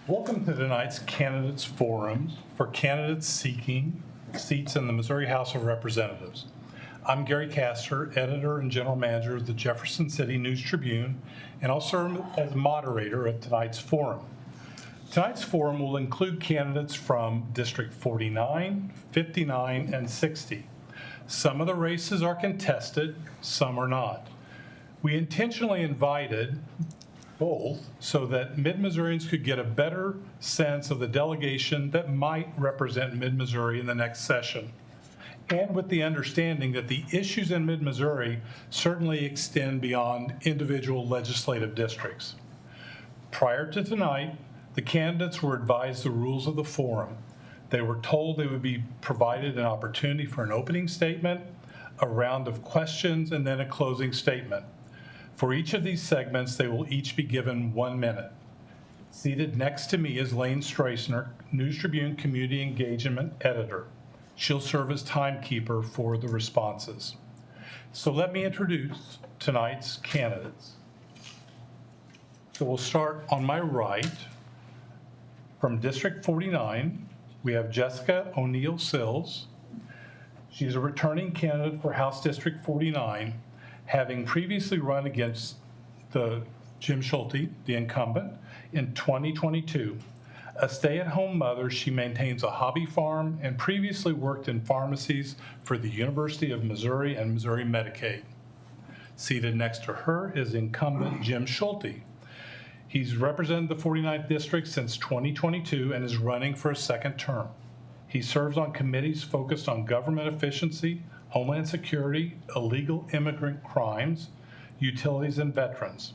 Welcome to tonight's Candidates Forum for candidates seeking seats in the Missouri House of Representatives. I'm Gary Castor, editor and general manager of the Jefferson City News Tribune, and I'll serve as moderator of tonight's forum. Tonight's forum will include candidates from District 49, 59, and 60. Some of the races are contested, some are not. We intentionally invited both so that Mid-Missourians could get a better sense of the delegation that might represent Mid-Missouri in the next session, and with the understanding that the issues in Mid-Missouri certainly extend beyond individual legislative districts. Prior to tonight, the candidates were advised the rules of the forum. They were told they would be provided an opportunity for an opening statement, a round of questions, and then a closing statement. For each of these segments, they will each be given 1 minute. Seated next to me is Lane Streisner, News Tribune Community Engagement Editor. She'll serve as timekeeper for the responses. So let me introduce tonight's candidates. So we'll start on my right. From District 49, we have Jessica O'Neill Sills. She's a returning candidate for House District 49, having previously run against Jim Schulte, the incumbent, in 2022. A stay-at-home mother, she maintains a hobby farm and previously worked in pharmacies for the University of Missouri and Missouri Medicaid. Seated next to her is incumbent Jim Schulte. He's represented the 49th District since 2022 and is running for a second term. He serves on committees focused on government efficiency, Homeland Security, illegal immigrant crimes, utilities, and veterans.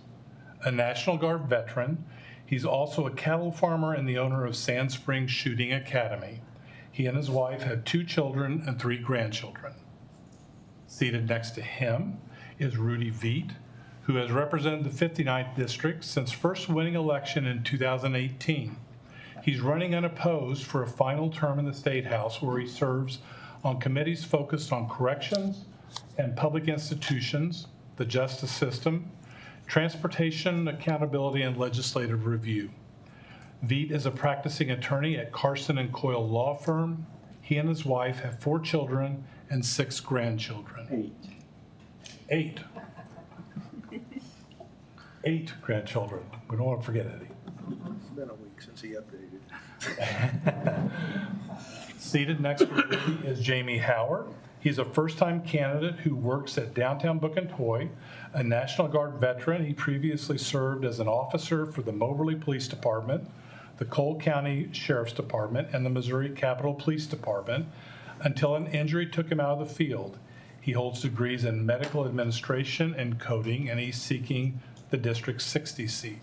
A National Guard veteran, he's also a cattle farmer and the owner of Sand Springs Shooting Academy. He and his wife have 2 children and 3 grandchildren. Seated next to him is Rudy Veit, who has represented the 59th District since first winning election in 2018. He's running unopposed for a final term in the State House, where he serves on committees focused on corrections and public institutions, the justice system, transportation, accountability, and legislative review. Veit is a practicing attorney at Carson and Coyle Law Firm. He and his wife have 4 children and 6 grandchildren. 8. 8 grandchildren. We don't want to forget Eddie. It's been a week since he updated. Seated next to Rudy is Jamie Howard. He's a first-time candidate who works at Downtown Book and Toy, a National Guard veteran. He previously served as an officer for the Moberly Police Department, the Cole County Sheriff's Department, and the Missouri Capitol Police Department until an injury took him out of the field. He holds degrees in medical administration and coding, and he's seeking the District 60 seat.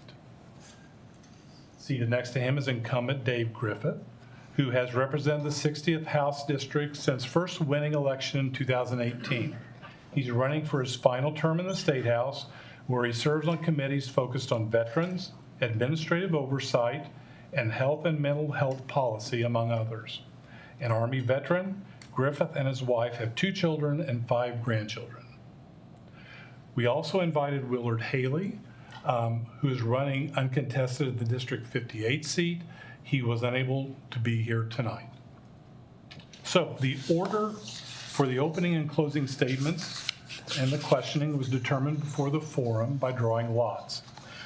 Seated next to him is incumbent Dave Griffith, who has represented the 60th House District since first winning election in 2018. He's running for his final term in the State House, where he serves on committees focused on veterans, administrative oversight, and health and mental health policy, among others. An Army veteran, Griffith and his wife have 2 children and 5 grandchildren. We also invited Willard Haley, who is running uncontested at the District 58 seat. He was unable to be here tonight. So the order for the opening and closing statements and the questioning was determined before the forum by drawing lots.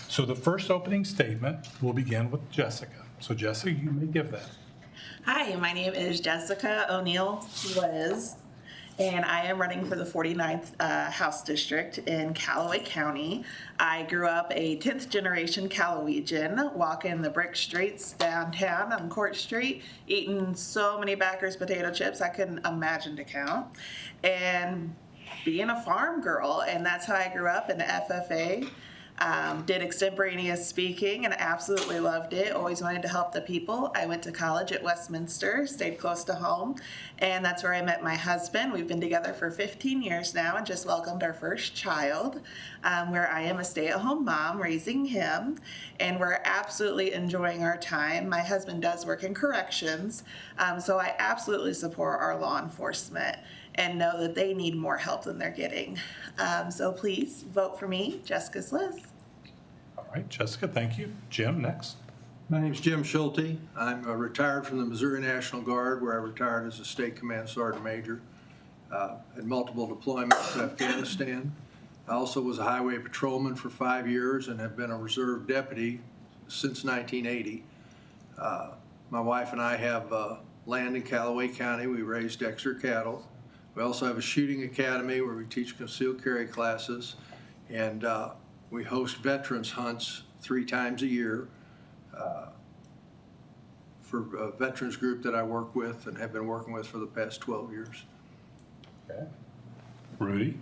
So the first opening statement will begin with Jessica. So Jessica, you may give that. Hi, my name is Jessica O'Neill Liz, and I am running for the 49th House District in Callaway County. I grew up a 10th generation Calawegian, walking the brick streets downtown on Court Street, eating so many Baker's potato chips I couldn't imagine to count, and being a farm girl, and that's how I grew up in the FFA. Did extemporaneous speaking and absolutely loved it. Always wanted to help the people. I went to college at Westminster, stayed close to home, and that's where I met my husband. We've been together for 15 years now and just welcomed our first child, where I am a stay-at-home mom raising him, and we're absolutely enjoying our time. My husband does work in corrections, so I absolutely support our law enforcement and know that they need more help than they're getting. So please vote for me, Jessica Sliss. All right, Jessica, thank you. Jim, next. My name's Jim Schulte. I'm retired from the Missouri National Guard, where I retired as a State Command Sergeant Major. Had multiple deployments to Afghanistan. I also was a highway patrolman for 5 years and have been a reserve deputy since 1980. My wife and I have land in Callaway County. We raise Dexter cattle. We also have a shooting academy where we teach concealed carry classes, and we host veterans hunts 3 times a year for a veterans group that I work with and have been working with for the past 12 years. Okay. Rudy?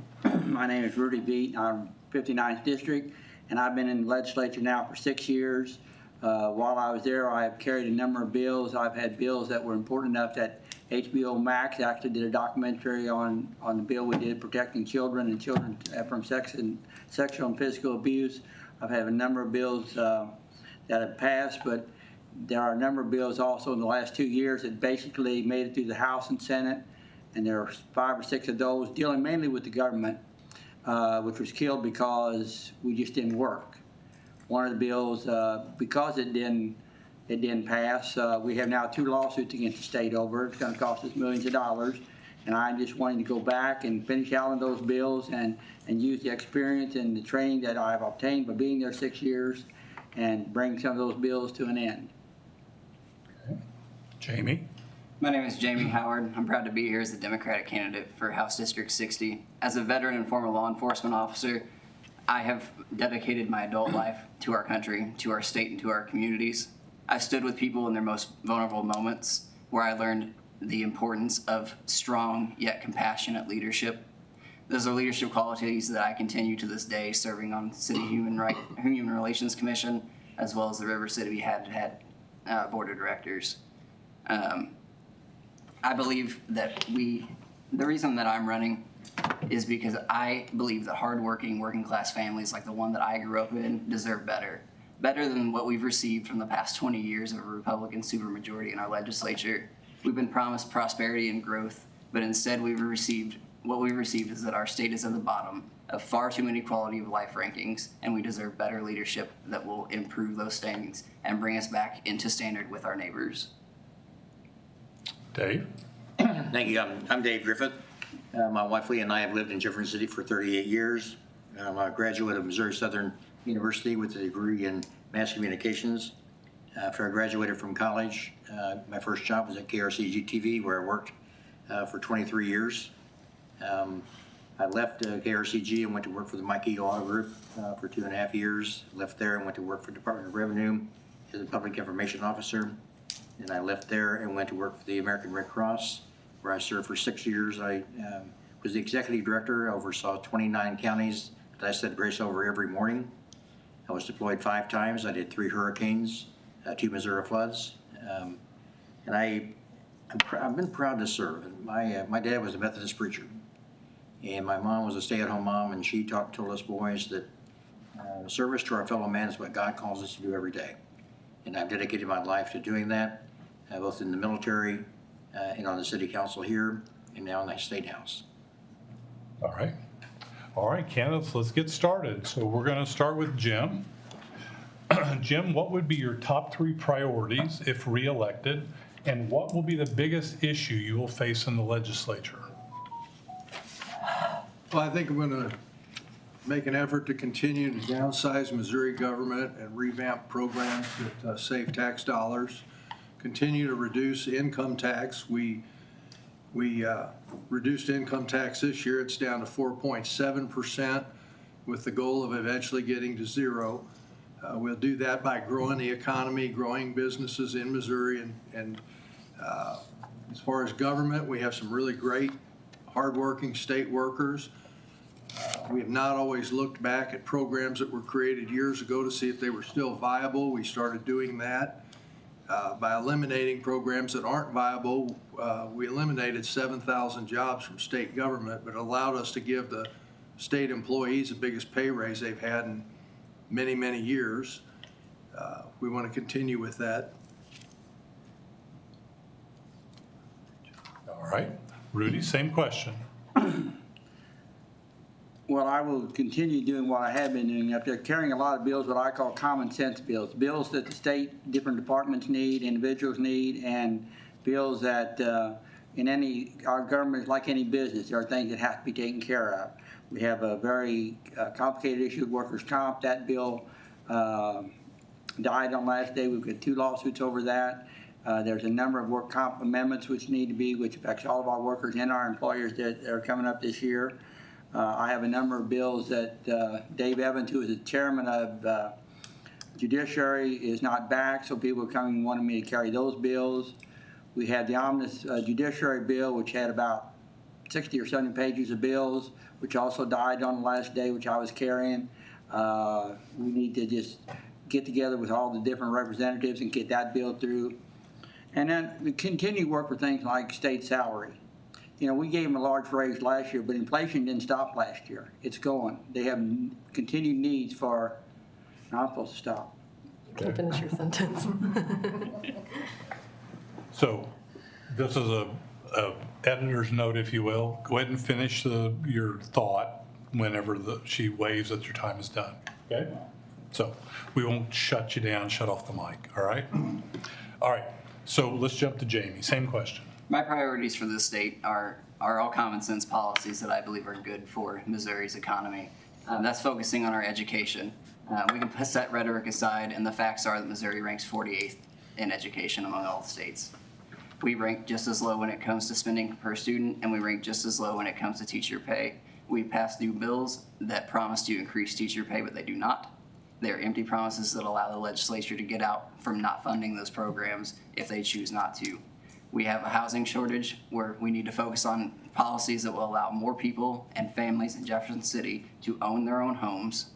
My name is Rudy Beat. I'm 59th District, and I've been in the legislature now for 6 years. While I was there, I've carried a number of bills. I've had bills that were important enough that HBO Max actually did a documentary on the bill we did protecting children and children from sexual and physical abuse. I've had a number of bills that have passed, but there are a number of bills also in the last 2 years that basically made it through the House and Senate, and there are 5 or 6 of those dealing mainly with the government, which was killed because we just didn't work. One of the bills, because it didn't pass, we have now 2 lawsuits against the state over it. It's going to cost us millions of dollars, and I'm just wanting to go back and finish out on those bills and use the experience and the training that I've obtained by being there 6 years and bring some of those bills to an end. Okay. Jamie? My name is Jamie Howard. I'm proud to be here as a Democratic candidate for House District 60. As a veteran and former law enforcement officer, I have dedicated my adult life to our country, to our state, and to our communities. I stood with people in their most vulnerable moments, where I learned the importance of strong yet compassionate leadership. Those are leadership qualities that I continue to this day serving on City Human Relations Commission, as well as the River City Habitat Board of Directors. I believe that the reason that I'm running is because I believe that hardworking working class families like the one that I grew up in deserve better than what we've received from the past 20 years of a Republican supermajority in our legislature. We've been promised prosperity and growth, but instead what we've received is that our state is at the bottom of far too many quality of life rankings, and we deserve better leadership that will improve those standings and bring us back into standard with our neighbors. Dave? Thank you. I'm Dave Griffith. My wife Lee and I have lived in Jefferson City for 38 years. I'm a graduate of Missouri Southern University with a degree in mass communications. After I graduated from college, my first job was at KRCG-TV, where I worked for 23 years. I left KRCG and went to work for the Mike Eagle Auto Group for 2.5 years. Left there and went to work for Department of Revenue as a public information officer. And I left there and went to work for the American Red Cross, where I served for 6 years. I was the executive director, oversaw 29 counties that I said grace over every morning. I was deployed 5 times. I did 3 hurricanes, 2 Missouri floods. And I've been proud to serve. And my dad was a Methodist preacher, and my mom was a stay-at-home mom, and she told us boys that service to our fellow man is what God calls us to do every day. And I've dedicated my life to doing that, both in the military and on the city council here, and now in the state house. All right. All right, candidates, let's get started. So we're going to start with Jim. Jim, what would be your top 3 priorities if reelected, and what will be the biggest issue you will face in the legislature? Well, I think I'm going to make an effort to continue to downsize Missouri government and revamp programs that save tax dollars. Continue to reduce income tax. We reduced income tax this year. It's down to 4.7%, with the goal of eventually getting to 0. We'll do that by growing the economy, growing businesses in Missouri, and as far as government, we have some really great, hardworking state workers. We have not always looked back at programs that were created years ago to see if they were still viable. We started doing that. By eliminating programs that aren't viable, we eliminated 7,000 jobs from state government, but allowed us to give the state employees the biggest pay raise they've had in many, many years. We want to continue with that. All right. Rudy, same question. Well, I will continue doing what I have been doing up there, carrying a lot of bills, what I call common sense bills, bills that the state, different departments need, individuals need, and bills that our government, like any business, there are things that have to be taken care of. We have a very complicated issue of workers' comp. That bill died on last day. We've got 2 lawsuits over that. There's a number of work comp amendments which affects all of our workers and our employers that are coming up this year. I have a number of bills that Dave Evans, who is the chairman of Judiciary, is not back, so people are coming and wanting me to carry those bills. We had the omnibus Judiciary bill, which had about 60 or 70 pages of bills, which also died on the last day, which I was carrying. We need to just get together with all the different representatives and get that bill through. And then we continue to work for things like state salary. You know, we gave them a large raise last year, but inflation didn't stop last year. It's going. They have continued needs for, no, I'm supposed to stop. You can finish your sentence. So this is a editor's note, if you will. Go ahead and finish your thought whenever she waves that your time is done, okay? So we won't shut you down, shut off the mic, all right? All right, so let's jump to Jamie. Same question. My priorities for this state are all common sense policies that I believe are good for Missouri's economy. That's focusing on our education. We can put that rhetoric aside, and the facts are that Missouri ranks 48th in education among all the states. We rank just as low when it comes to spending per student, and we rank just as low when it comes to teacher pay. We pass new bills that promise to increase teacher pay, but they do not. They're empty promises that allow the legislature to get out from not funding those programs if they choose not to. We have a housing shortage where we need to focus on policies that will allow more people and families in Jefferson City to own their own homes.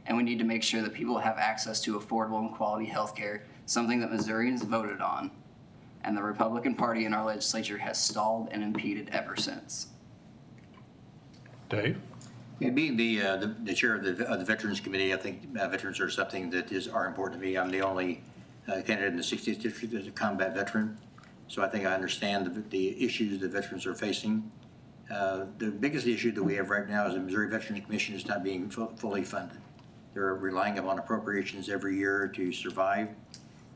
And we need to make sure that people have access to affordable and quality health care, something that Missourians voted on. And the Republican Party in our legislature has stalled and impeded ever since. Dave? Yeah, being the chair of the Veterans Committee, I think veterans are something that are important to me. I'm the only candidate in the 60th District that's a combat veteran. So I think I understand the issues that veterans are facing. The biggest issue that we have right now is the Missouri Veterans Commission is not being fully funded. They're relying upon appropriations every year to survive.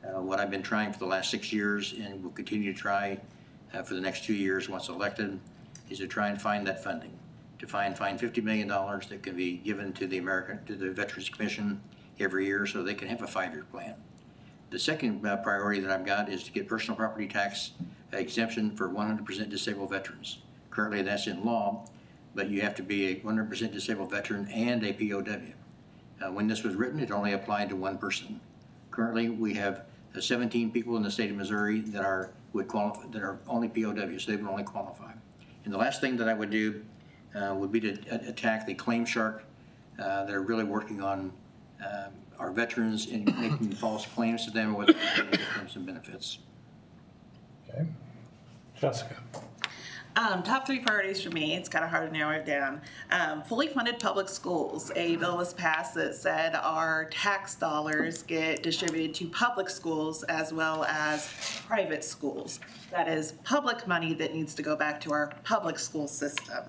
What I've been trying for the last 6 years and will continue to try for the next 2 years once elected is to try and find that funding. To find $50 million that can be given to the Veterans Commission every year so they can have a 5-year plan. The second priority that I've got is to get personal property tax exemption for 100% disabled veterans. Currently that's in law, but you have to be a 100% disabled veteran and a POW. When this was written, it only applied to one person. Currently, we have 17 people in the state of Missouri that are only POWs, so they would only qualify. And the last thing that I would do would be to attack the claim shark that are really working on our veterans and making false claims to them without getting terms and benefits. Okay. Jessica? Top 3 priorities for me, it's kind of hard to narrow it down. Fully funded public schools. A bill was passed that said our tax dollars get distributed to public schools as well as private schools. That is public money that needs to go back to our public school system.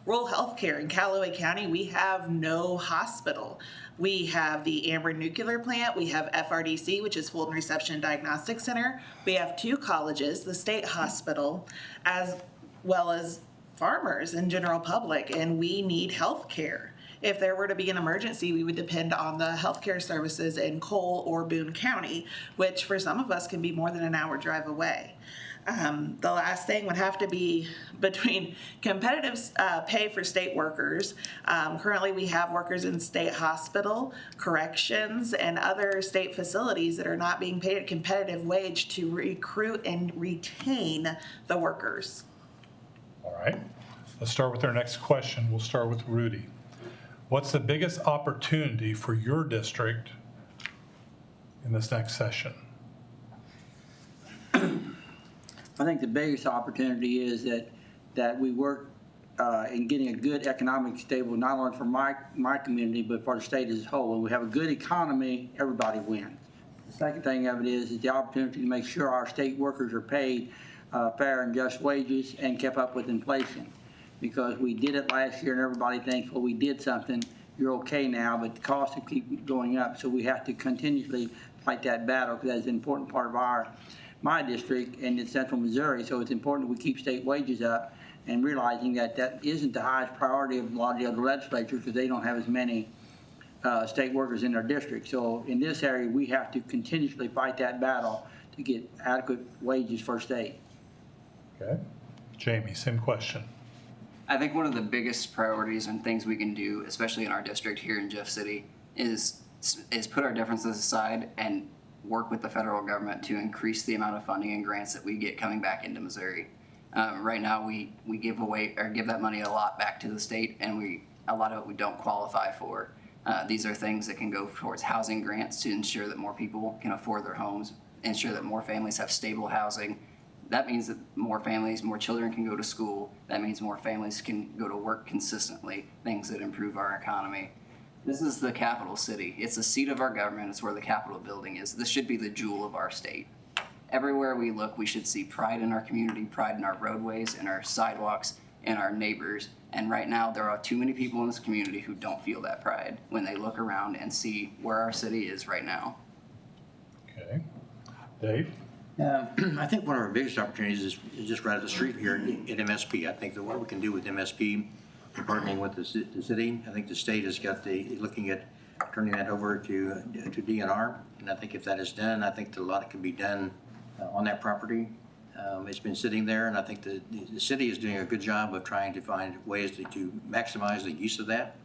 Rural health care in Callaway County, we have no hospital. We have the Amber Nuclear Plant, we have FRDC, which is Fulton Reception Diagnostic Center. We have 2 colleges, the state hospital, as well as farmers and general public, and we need health care. If there were to be an emergency, we would depend on the healthcare services in Cole or Boone County, which for some of us can be more than an hour drive away. The last thing would have to be between competitive pay for state workers. Currently, we have workers in state hospital, corrections, and other state facilities that are not being paid a competitive wage to recruit and retain the workers. All right. Let's start with our next question. We'll start with Rudy. What's the biggest opportunity for your district in this next session? I think the biggest opportunity is that we work in getting a good economic stable, not only for my community, but for the state as a whole. When we have a good economy, everybody wins. The second thing of it is the opportunity to make sure our state workers are paid fair and just wages and kept up with inflation. because we did it last year and everybody thinks, well, we did something, you're okay now, but the costs will keep going up. So we have to continuously fight that battle because that's an important part of my district and in central Missouri. So it's important that we keep state wages up and realizing that that isn't the highest priority of a lot of the other legislatures because they don't have as many state workers in their district. So in this area, we have to continuously fight that battle to get adequate wages for state. Okay. Jamie, same question. I think one of the biggest priorities and things we can do, especially in our district here in Jeff City, is put our differences aside and work with the federal government to increase the amount of funding and grants that we get coming back into Missouri. Right now, we give away or give that money a lot back to the state, and a lot of it we don't qualify for. These are things that can go towards housing grants to ensure that more people can afford their homes, ensure that more families have stable housing. That means that more families, more children can go to school. That means more families can go to work consistently, things that improve our economy. This is the capital city. It's the seat of our government. It's where the Capitol building is. This should be the jewel of our state. Everywhere we look, we should see pride in our community, pride in our roadways, in our sidewalks, and our neighbors. And right now, there are too many people in this community who don't feel that pride when they look around and see where our city is right now. Okay. Dave? I think one of our biggest opportunities is just right up the street here at MSP. I think that what we can do with MSP, partnering with the city, I think the state has got looking at turning that over to DNR. And I think if that is done, I think that a lot can be done on that property. It's been sitting there, and I think the city is doing a good job of trying to find ways to maximize the use of that.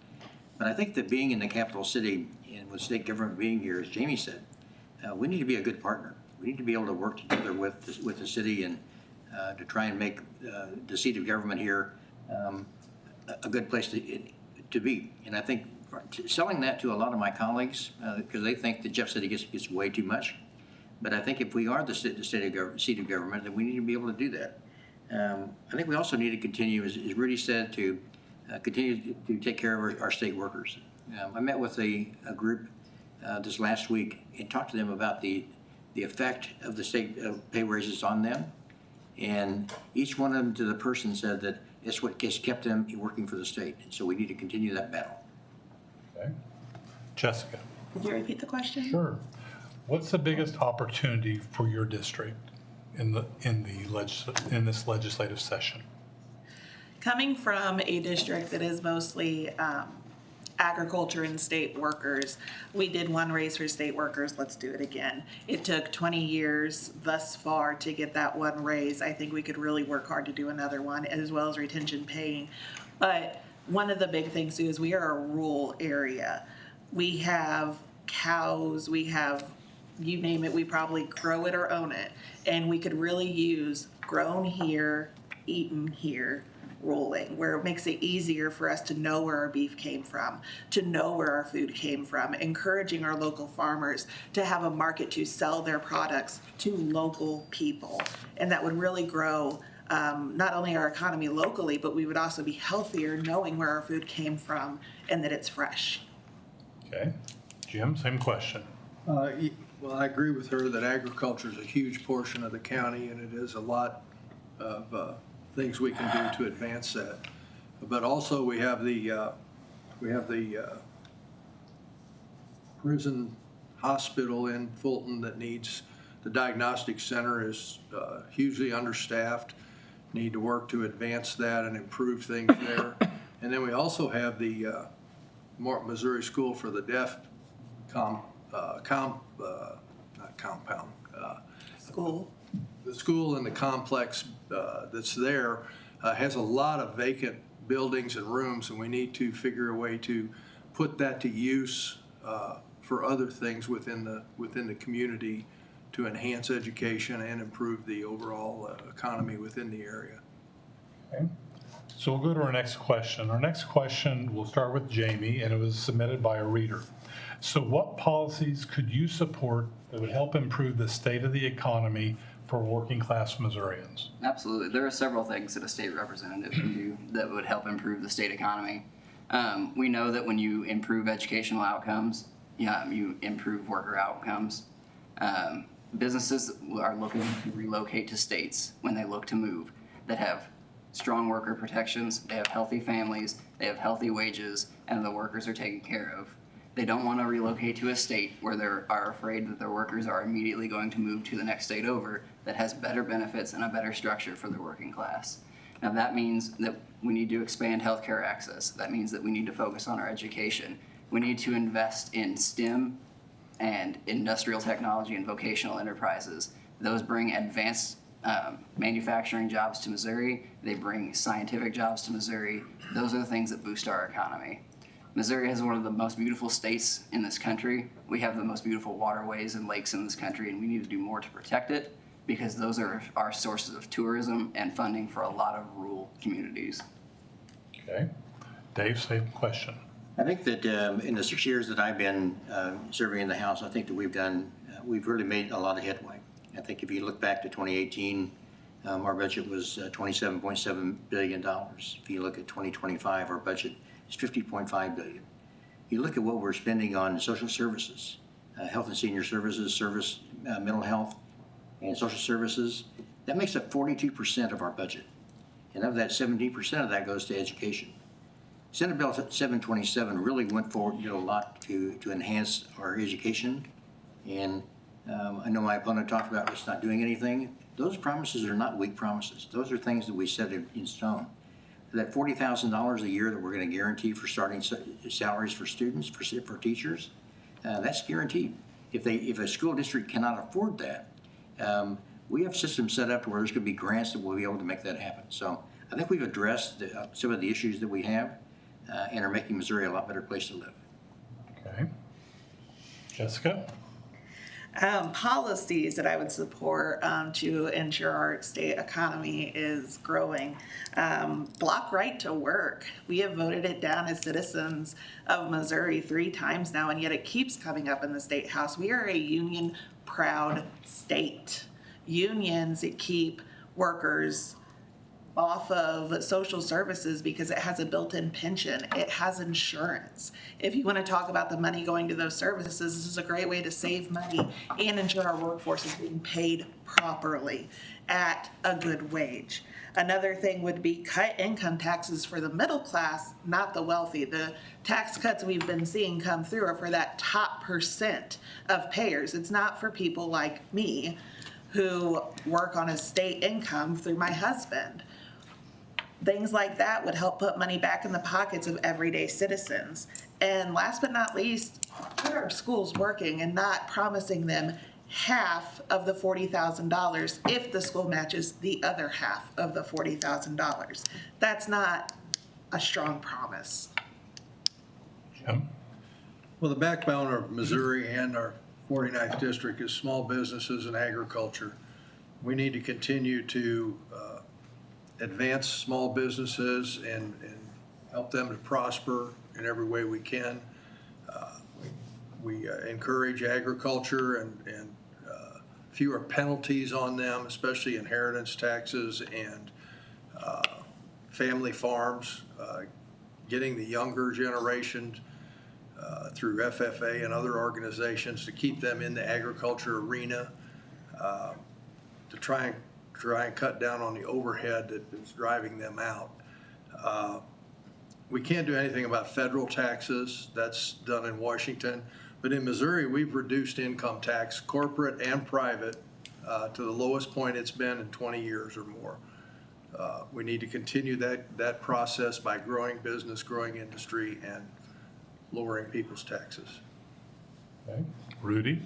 But I think that being in the capital city and with state government being here, as Jamie said, we need to be a good partner. We need to be able to work together with the city and to try and make the seat of government here a good place to be. And I think selling that to a lot of my colleagues, because they think that Jeff City gets way too much. But I think if we are the seat of government, then we need to be able to do that. I think we also need to continue, as Rudy said, to continue to take care of our state workers. I met with a group this last week and talked to them about the effect of the state pay raises on them. And each one of them to the person said that it's what has kept them working for the state. And so we need to continue that battle. Okay. Jessica? Could you repeat the question? Sure. What's the biggest opportunity for your district in this legislative session? Coming from a district that is mostly agriculture and state workers, we did one raise for state workers. Let's do it again. It took 20 years thus far to get that one raise. I think we could really work hard to do another one, as well as retention paying. But one of the big things too is we are a rural area. We have cows, we have, you name it, we probably grow it or own it. And we could really use grown here, eaten here, rolling, where it makes it easier for us to know where our beef came from, to know where our food came from, encouraging our local farmers to have a market to sell their products to local people. And that would really grow not only our economy locally, but we would also be healthier knowing where our food came from and that it's fresh. Okay. Jim, same question. Well, I agree with her that agriculture is a huge portion of the county, and it is a lot of things we can do to advance that. But also we have the prison hospital in Fulton that needs, the diagnostic center is hugely understaffed. Need to work to advance that and improve things there. And then we also have the Missouri School for the Deaf School. The school and the complex that's there has a lot of vacant buildings and rooms, and we need to figure a way to put that to use for other things within the community to enhance education and improve the overall economy within the area. Okay. So we'll go to our next question. Our next question will start with Jamie, and it was submitted by a reader. So what policies could you support that would help improve the state of the economy for working class Missourians? Absolutely. There are several things that a state representative can do that would help improve the state economy. We know that when you improve educational outcomes, you improve worker outcomes. Businesses are looking to relocate to states when they look to move that have strong worker protections, they have healthy families, they have healthy wages, and the workers are taken care of. They don't want to relocate to a state where they are afraid that their workers are immediately going to move to the next state over that has better benefits and a better structure for the working class. Now that means that we need to expand healthcare access. That means that we need to focus on our education. We need to invest in STEM and industrial technology and vocational enterprises. Those bring advanced manufacturing jobs to Missouri. They bring scientific jobs to Missouri. Those are the things that boost our economy. Missouri has one of the most beautiful states in this country. We have the most beautiful waterways and lakes in this country, and we need to do more to protect it because those are our sources of tourism and funding for a lot of rural communities. Okay. Dave, same question. I think that in the 6 years that I've been serving in the House, I think that we've really made a lot of headway. I think if you look back to 2018, our budget was $27.7 billion. If you look at 2025, our budget is $50.5 billion. You look at what we're spending on social services, health and senior services, mental health, and social services, that makes up 42% of our budget. And of that, 17% of that goes to education. Senate Bill 727 really went forward, did a lot to enhance our education. And I know my opponent talked about us not doing anything. Those promises are not weak promises. Those are things that we set in stone. That $40,000 a year that we're going to guarantee for starting salaries for students, for teachers, that's guaranteed. If a school district cannot afford that, we have systems set up where there's going to be grants that will be able to make that happen. So I think we've addressed some of the issues that we have and are making Missouri a lot better place to live. Okay. Jessica? Policies that I would support to ensure our state economy is growing. Block right to work. We have voted it down as citizens of Missouri 3 times now, and yet it keeps coming up in the state house. We are a union-proud state. Unions that keep workers off of social services because it has a built-in pension. It has insurance. If you want to talk about the money going to those services, this is a great way to save money and ensure our workforce is being paid properly at a good wage. Another thing would be cut income taxes for the middle class, not the wealthy. The tax cuts we've been seeing come through are for that top % of payers. It's not for people like me who work on a state income through my husband. Things like that would help put money back in the pockets of everyday citizens. And last but not least, get our schools working and not promising them half of the $40,000 if the school matches the other half of the $40,000. That's not a strong promise. Jim? Well, the backbone of Missouri and our 49th district is small businesses and agriculture. We need to continue to advance small businesses and help them to prosper in every way we can. We encourage agriculture and fewer penalties on them, especially inheritance taxes and family farms, getting the younger generation through FFA and other organizations to keep them in the agriculture arena, to try and cut down on the overhead that's driving them out. We can't do anything about federal taxes. That's done in Washington. But in Missouri, we've reduced income tax, corporate and private, to the lowest point it's been in 20 years or more. We need to continue that process by growing business, growing industry, and lowering people's taxes. Okay. Rudy?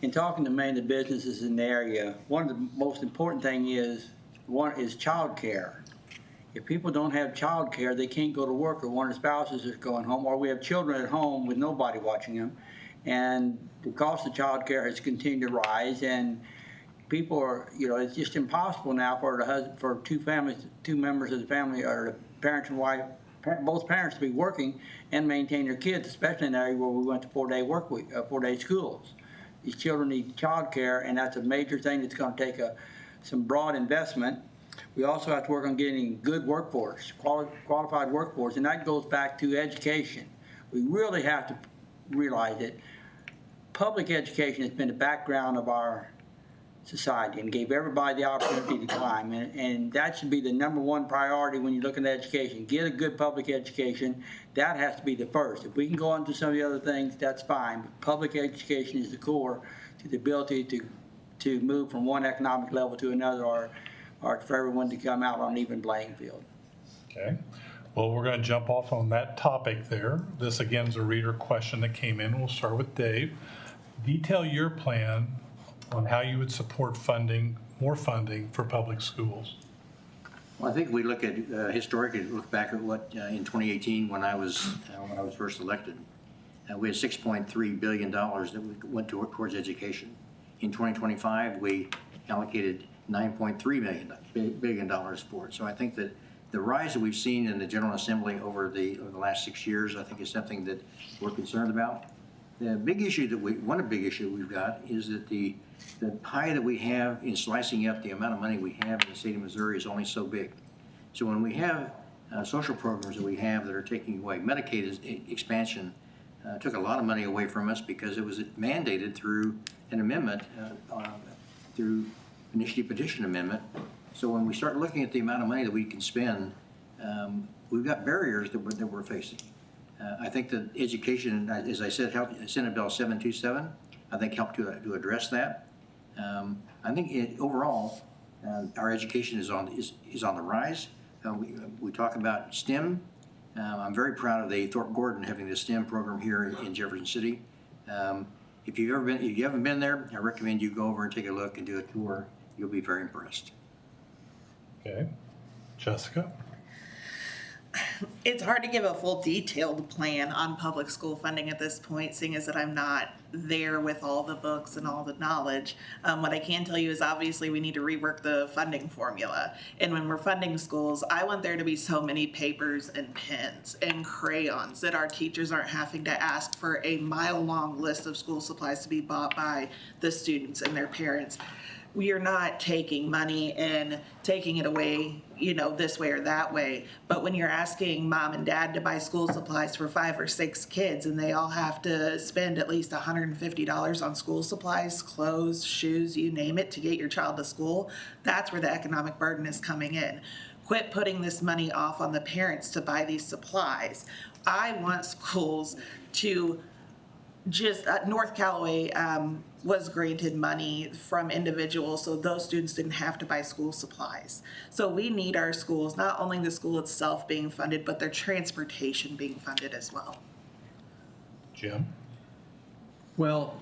In talking to many of the businesses in the area, one of the most important thing is child care. If people don't have child care, they can't go to work, or one of the spouses is going home, or we have children at home with nobody watching them. And the cost of child care has continued to rise, and people are, it's just impossible now for two members of the family, or the parents and wife, both parents to be working and maintain their kids, especially in an area where we went to 4-day work week, 4-day schools. These children need child care, and that's a major thing that's going to take some broad investment. We also have to work on getting good workforce, qualified workforce, and that goes back to education. We really have to realize that public education has been the background of our society and gave everybody the opportunity to climb. And that should be the number one priority when you're looking at education. Get a good public education. That has to be the first. If we can go on to some of the other things, that's fine. But public education is the core to the ability to move from one economic level to another, or for everyone to come out on an even playing field. Okay. Well, we're going to jump off on that topic there. This again is a reader question that came in. We'll start with Dave. Detail your plan on how you would support more funding for public schools. Well, I think we look at, historically, look back at what, in 2018, when I was first elected, we had $6.3 billion that we went towards education. In 2025, we allocated $9.3 billion for it. So I think that the rise that we've seen in the General Assembly over the last 6 years, I think is something that we're concerned about. The big issue one big issue we've got is that the pie that we have in slicing up the amount of money we have in the state of Missouri is only so big. So when we have social programs that we have that are taking away, Medicaid expansion took a lot of money away from us because it was mandated through an amendment, through initiative petition amendment. So when we start looking at the amount of money that we can spend, we've got barriers that we're facing. I think that education, as I said, Senate Bill 727, I think helped to address that. I think overall, our education is on the rise. We talk about STEM. I'm very proud of the Thorpe Gordon having the STEM program here in Jefferson City. If you haven't been there, I recommend you go over and take a look and do a tour. You'll be very impressed. Okay. Jessica? It's hard to give a full detailed plan on public school funding at this point, seeing as that I'm not there with all the books and all the knowledge. What I can tell you is obviously we need to rework the funding formula. And when we're funding schools, I want there to be so many papers and pens and crayons that our teachers aren't having to ask for a mile-long list of school supplies to be bought by the students and their parents. We are not taking money and taking it away, this way or that way. But when you're asking mom and dad to buy school supplies for 5 or 6 kids and they all have to spend at least $150 on school supplies, clothes, shoes, you name it, to get your child to school, that's where the economic burden is coming in. Quit putting this money off on the parents to buy these supplies. I want schools to North Callaway was granted money from individuals so those students didn't have to buy school supplies. So we need our schools, not only the school itself being funded, but their transportation being funded as well. Jim? Well,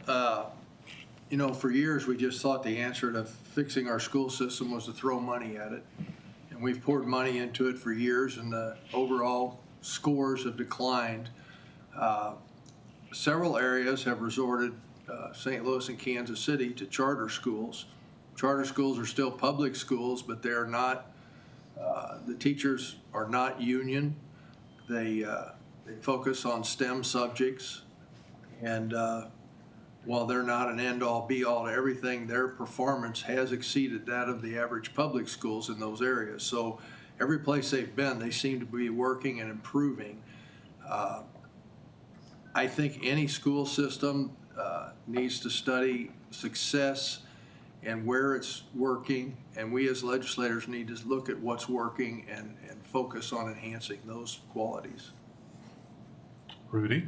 for years, we just thought the answer to fixing our school system was to throw money at it. And we've poured money into it for years, and the overall scores have declined. Several areas have resorted, St. Louis and Kansas City, to charter schools. Charter schools are still public schools, but they're not, the teachers are not union. They focus on STEM subjects. And while they're not an end-all, be-all to everything, their performance has exceeded that of the average public schools in those areas. So every place they've been, they seem to be working and improving. I think any school system needs to study success and where it's working, and we as legislators need to look at what's working and focus on enhancing those qualities. Rudy?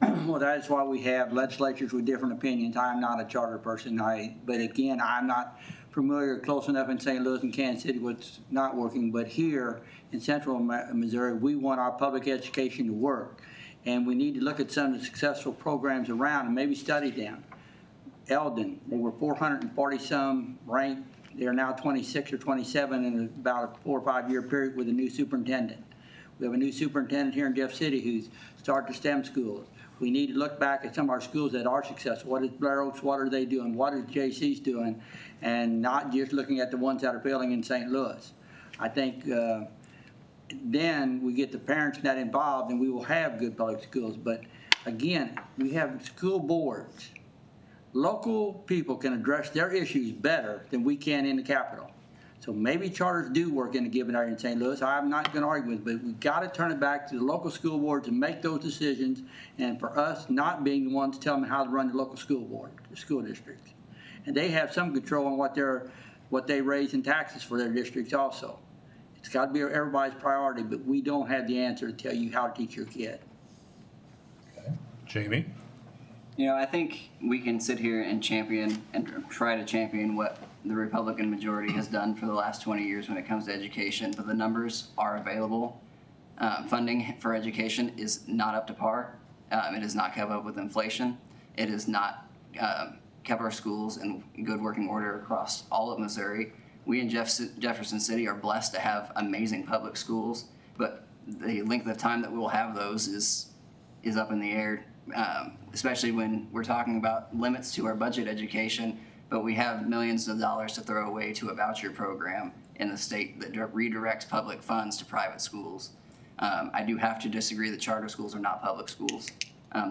Well, that is why we have legislatures with different opinions. I'm not a charter person, but again, I'm not familiar close enough in St. Louis and Kansas City what's not working, but here in central Missouri, we want our public education to work. And we need to look at some of the successful programs around and maybe study them. Eldon, they were 440-some ranked. They are now 26 or 27 in about a 4 or 5 year period with a new superintendent. We have a new superintendent here in Jeff City who's started STEM schools. We need to look back at some of our schools that are successful. What is Blair Oaks, what are they doing? What is JC's doing? And not just looking at the ones that are failing in St. Louis. I think then we get the parents that involved and we will have good public schools. But again, we have school boards. Local people can address their issues better than we can in the Capitol. So maybe charters do work in a given area in St. Louis. I'm not going to argue with it, but we've got to turn it back to the local school boards and make those decisions, and for us not being the ones to tell them how to run the local school board, the school districts. and they have some control on what they raise in taxes for their districts also. It's got to be everybody's priority, but we don't have the answer to tell you how to teach your kid. Okay. Jamie? You know, I think we can sit here and champion and try to champion what the Republican majority has done for the last 20 years when it comes to education, but the numbers are available. Funding for education is not up to par. It has not kept up with inflation. It has not kept our schools in good working order across all of Missouri. We in Jefferson City are blessed to have amazing public schools, but the length of time that we will have those is up in the air. Especially when we're talking about limits to our budget education, but we have millions of dollars to throw away to a voucher program in the state that redirects public funds to private schools. I do have to disagree that charter schools are not public schools.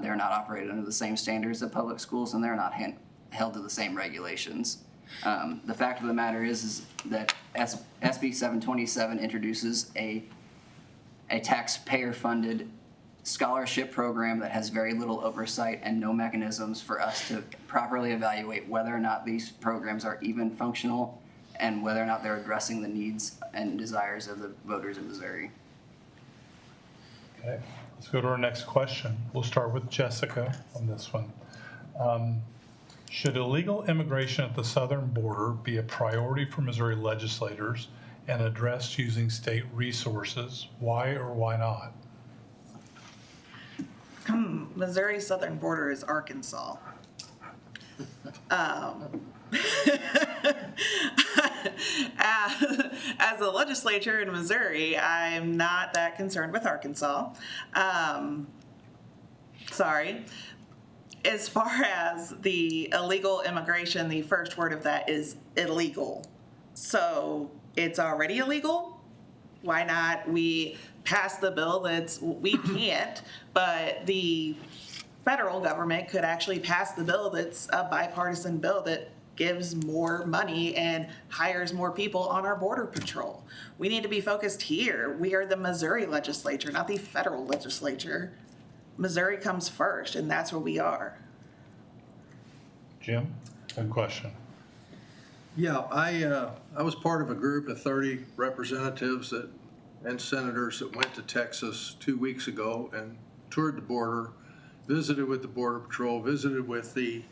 They're not operated under the same standards of public schools, and they're not held to the same regulations. The fact of the matter is that SB 727 introduces a taxpayer-funded scholarship program that has very little oversight and no mechanisms for us to properly evaluate whether or not these programs are even functional and whether or not they're addressing the needs and desires of the voters in Missouri. Okay, let's go to our next question. We'll start with Jessica on this one. Should illegal immigration at the southern border be a priority for Missouri legislators and addressed using state resources? Why or why not? Missouri's southern border is Arkansas. As a legislator in Missouri, I'm not that concerned with Arkansas. Sorry. As far as the illegal immigration, the first word of that is illegal. So it's already illegal. Why not we pass the bill we can't, but the federal government could actually pass the bill that's a bipartisan bill that gives more money and hires more people on our border patrol. We need to be focused here. We are the Missouri legislature, not the federal legislature. Missouri comes first, and that's where we are. Jim, good question. Yeah, I was part of a group of 30 representatives and senators that went to Texas 2 weeks ago and toured the border, visited with the Border Patrol, visited with the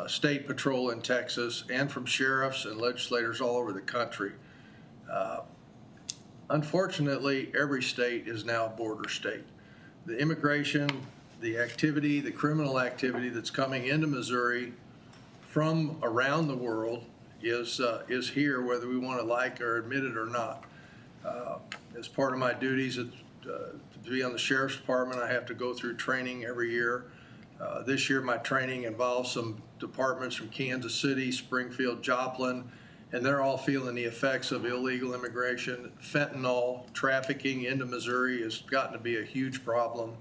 State Patrol in Texas, and from sheriffs and legislators all over the country. Unfortunately, every state is now a border state. The immigration, the activity, the criminal activity that's coming into Missouri from around the world is here, whether we want to like or admit it or not. As part of my duties to be on the Sheriff's Department, I have to go through training every year. This year, my training involves some departments from Kansas City, Springfield, Joplin, and they're all feeling the effects of illegal immigration. Fentanyl trafficking into Missouri has gotten to be a huge problem.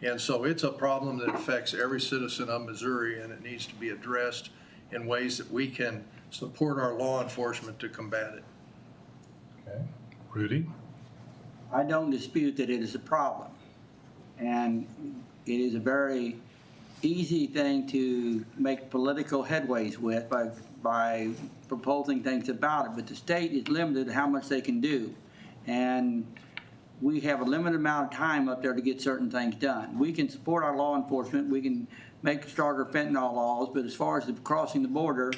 And so it's a problem that affects every citizen of Missouri, and it needs to be addressed in ways that we can support our law enforcement to combat it. Okay, Rudy? I don't dispute that it is a problem. And it is a very easy thing to make political headways with by proposing things about it. But the state is limited to how much they can do. And we have a limited amount of time up there to get certain things done. We can support our law enforcement. We can make stronger fentanyl laws. But as far as crossing the border,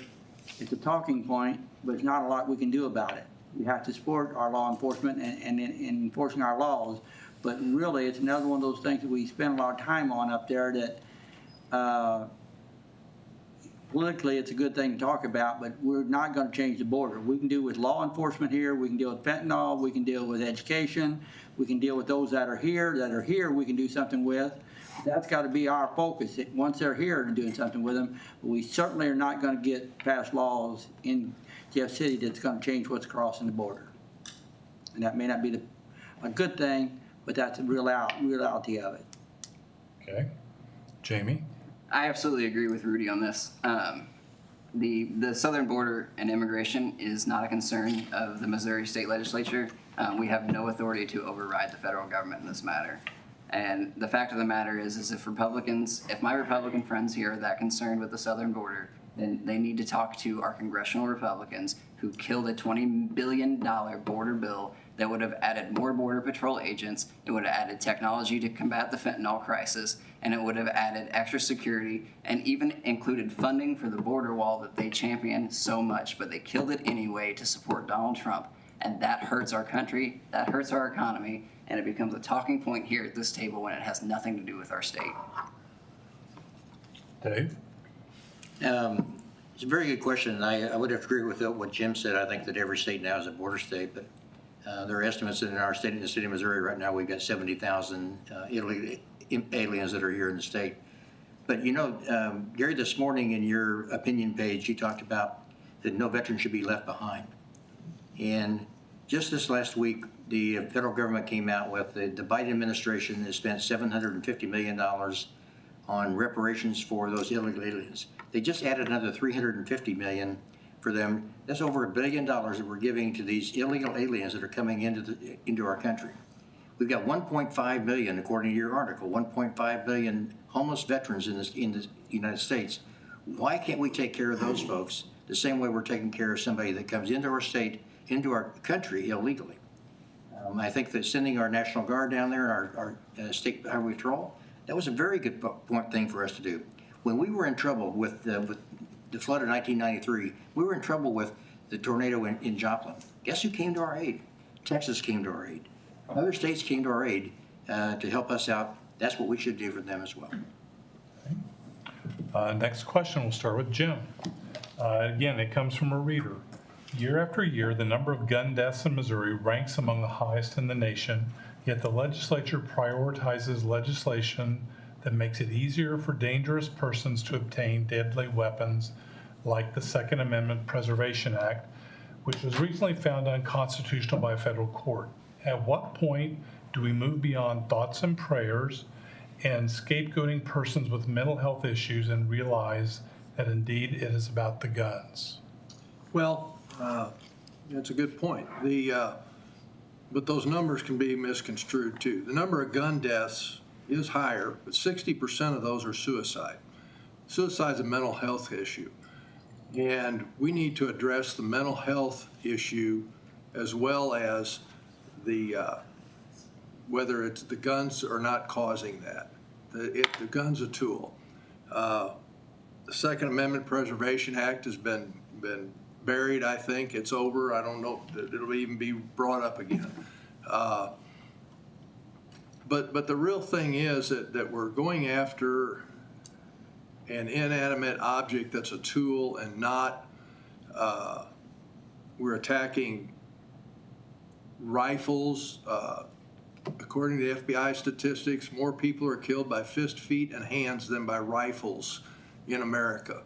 it's a talking point, but there's not a lot we can do about it. We have to support our law enforcement and enforcing our laws. But really, it's another one of those things that we spend a lot of time on up there that politically it's a good thing to talk about, but we're not going to change the border. We can deal with law enforcement here. We can deal with fentanyl. We can deal with education. We can deal with those that are here we can do something with. That's got to be our focus. Once they're here, and doing something with them. But we certainly are not going to get past laws in Jeff City that's going to change what's crossing the border. And that may not be a good thing, but that's the reality of it. Okay. Jamie? I absolutely agree with Rudy on this. The southern border and immigration is not a concern of the Missouri State Legislature. We have no authority to override the federal government in this matter. And the fact of the matter is if my Republican friends here are that concerned with the southern border, then they need to talk to our congressional Republicans who killed a $20 billion border bill that would have added more Border Patrol agents, it would have added technology to combat the fentanyl crisis, and it would have added extra security and even included funding for the border wall that they champion so much, but they killed it anyway to support Donald Trump. And that hurts our country, that hurts our economy, and it becomes a talking point here at this table when it has nothing to do with our state. Dave? It's a very good question, and I would agree with what Jim said. I think that every state now is a border state, but there are estimates that in our state, in the state of Missouri right now, we've got 70,000 illegal aliens that are here in the state. But you know, Gary, this morning in your opinion page, you talked about that no veteran should be left behind. And just this last week, the federal government came out with the Biden administration has spent $750 million on reparations for those illegal aliens. They just added another $350 million for them. That's over $1 billion that we're giving to these illegal aliens that are coming into our country. We've got 1.5 million, according to your article, 1.5 million homeless veterans in the United States. Why can't we take care of those folks the same way we're taking care of somebody that comes into our state, into our country illegally? I think that sending our National Guard down there, our state highway patrol, that was a very good thing for us to do. When we were in trouble with the flood of 1993, we were in trouble with the tornado in Joplin. Guess who came to our aid? Texas came to our aid. Other states came to our aid to help us out. That's what we should do for them as well. Next question, we'll start with Jim. Again, it comes from a reader. Year after year, the number of gun deaths in Missouri ranks among the highest in the nation, yet the legislature prioritizes legislation that makes it easier for dangerous persons to obtain deadly weapons, like the Second Amendment Preservation Act, which was recently found unconstitutional by a federal court. At what point do we move beyond thoughts and prayers and scapegoating persons with mental health issues and realize that indeed it is about the guns? Well, that's a good point. But those numbers can be misconstrued too. The number of gun deaths is higher, but 60% of those are suicide. Suicide is a mental health issue. And we need to address the mental health issue as well as whether it's the guns are not causing that. The gun's a tool. The Second Amendment Preservation Act has been buried, I think. It's over. I don't know that it'll even be brought up again. But the real thing is that we're going after an inanimate object that's a tool and not, we're attacking rifles. According to the FBI statistics, more people are killed by fist, feet, and hands than by rifles in America.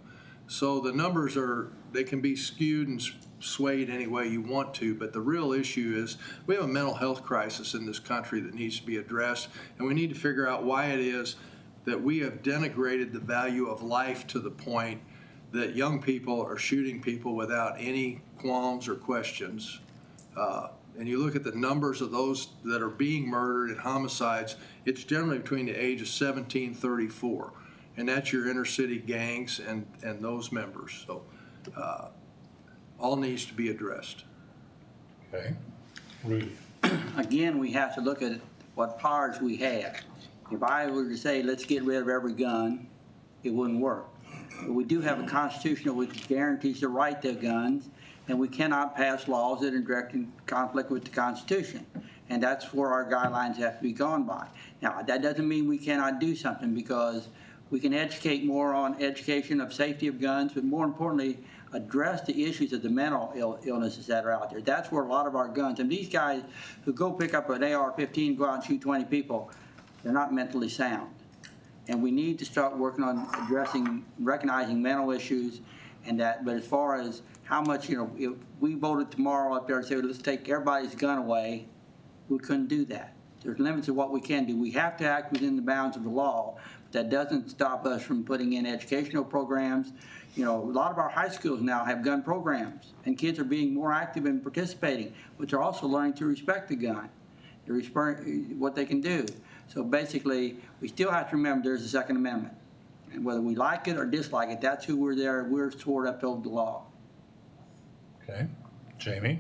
So the numbers they can be skewed and swayed any way you want to, but the real issue is we have a mental health crisis in this country that needs to be addressed, and we need to figure out why it is that we have denigrated the value of life to the point that young people are shooting people without any qualms or questions. And you look at the numbers of those that are being murdered in homicides, it's generally between the age of 17 and 34. And that's your inner city gangs and those members. So all needs to be addressed. Okay. Rudy? Again, we have to look at what powers we have. If I were to say, let's get rid of every gun, it wouldn't work. But we do have a constitution which guarantees the right to guns, and we cannot pass laws that are in direct conflict with the Constitution. And that's where our guidelines have to be gone by. Now, that doesn't mean we cannot do something, because we can educate more on education of safety of guns, but more importantly, address the issues of the mental illnesses that are out there. That's where a lot of our guns, and these guys who go pick up an AR-15, go out and shoot 20 people, they're not mentally sound. And we need to start working on recognizing mental issues and that. But as far as how much, if we voted tomorrow up there and said, let's take everybody's gun away, we couldn't do that. There's limits to what we can do. We have to act within the bounds of the law, but that doesn't stop us from putting in educational programs. A lot of our high schools now have gun programs, and kids are being more active and participating, but they're also learning to respect the gun, what they can do. So basically, we still have to remember there's a Second Amendment. And whether we like it or dislike it, that's who we're there. We're sworn up to the law. Okay. Jamie?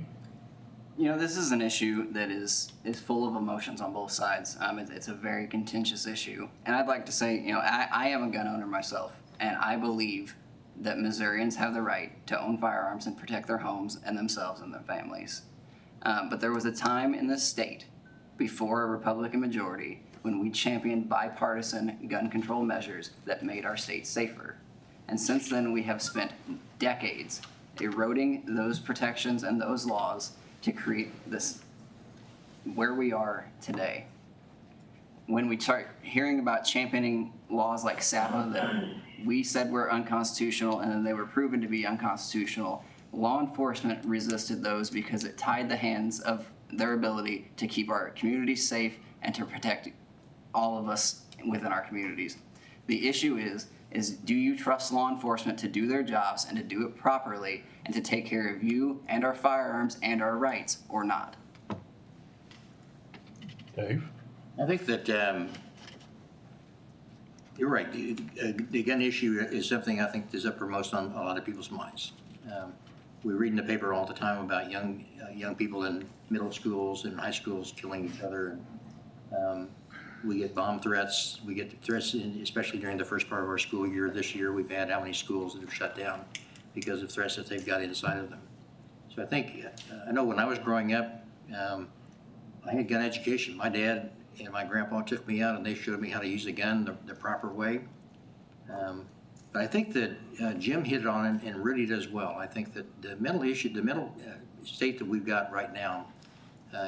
You know, this is an issue that is full of emotions on both sides. It's a very contentious issue. And I'd like to say, you know, I am a gun owner myself, and I believe that Missourians have the right to own firearms and protect their homes and themselves and their families. But there was a time in this state, before a Republican majority, when we championed bipartisan gun control measures that made our state safer. And since then, we have spent decades eroding those protections and those laws to create this, where we are today. When we start hearing about championing laws like SAPA that we said were unconstitutional and then they were proven to be unconstitutional, law enforcement resisted those because it tied the hands of their ability to keep our communities safe and to protect all of us within our communities. The issue is do you trust law enforcement to do their jobs and to do it properly and to take care of you and our firearms and our rights, or not? Dave? I think that you're right. The gun issue is something I think is uppermost on a lot of people's minds. We read in the paper all the time about young people in middle schools and high schools killing each other. We get bomb threats. We get threats, especially during the first part of our school year. This year, we've had how many schools that have shut down because of threats that they've got inside of them. So I think, I know when I was growing up, I had gun education. My dad and my grandpa took me out and they showed me how to use a gun the proper way. But I think that Jim hit it on and really does well. I think that the mental issue, the mental state that we've got right now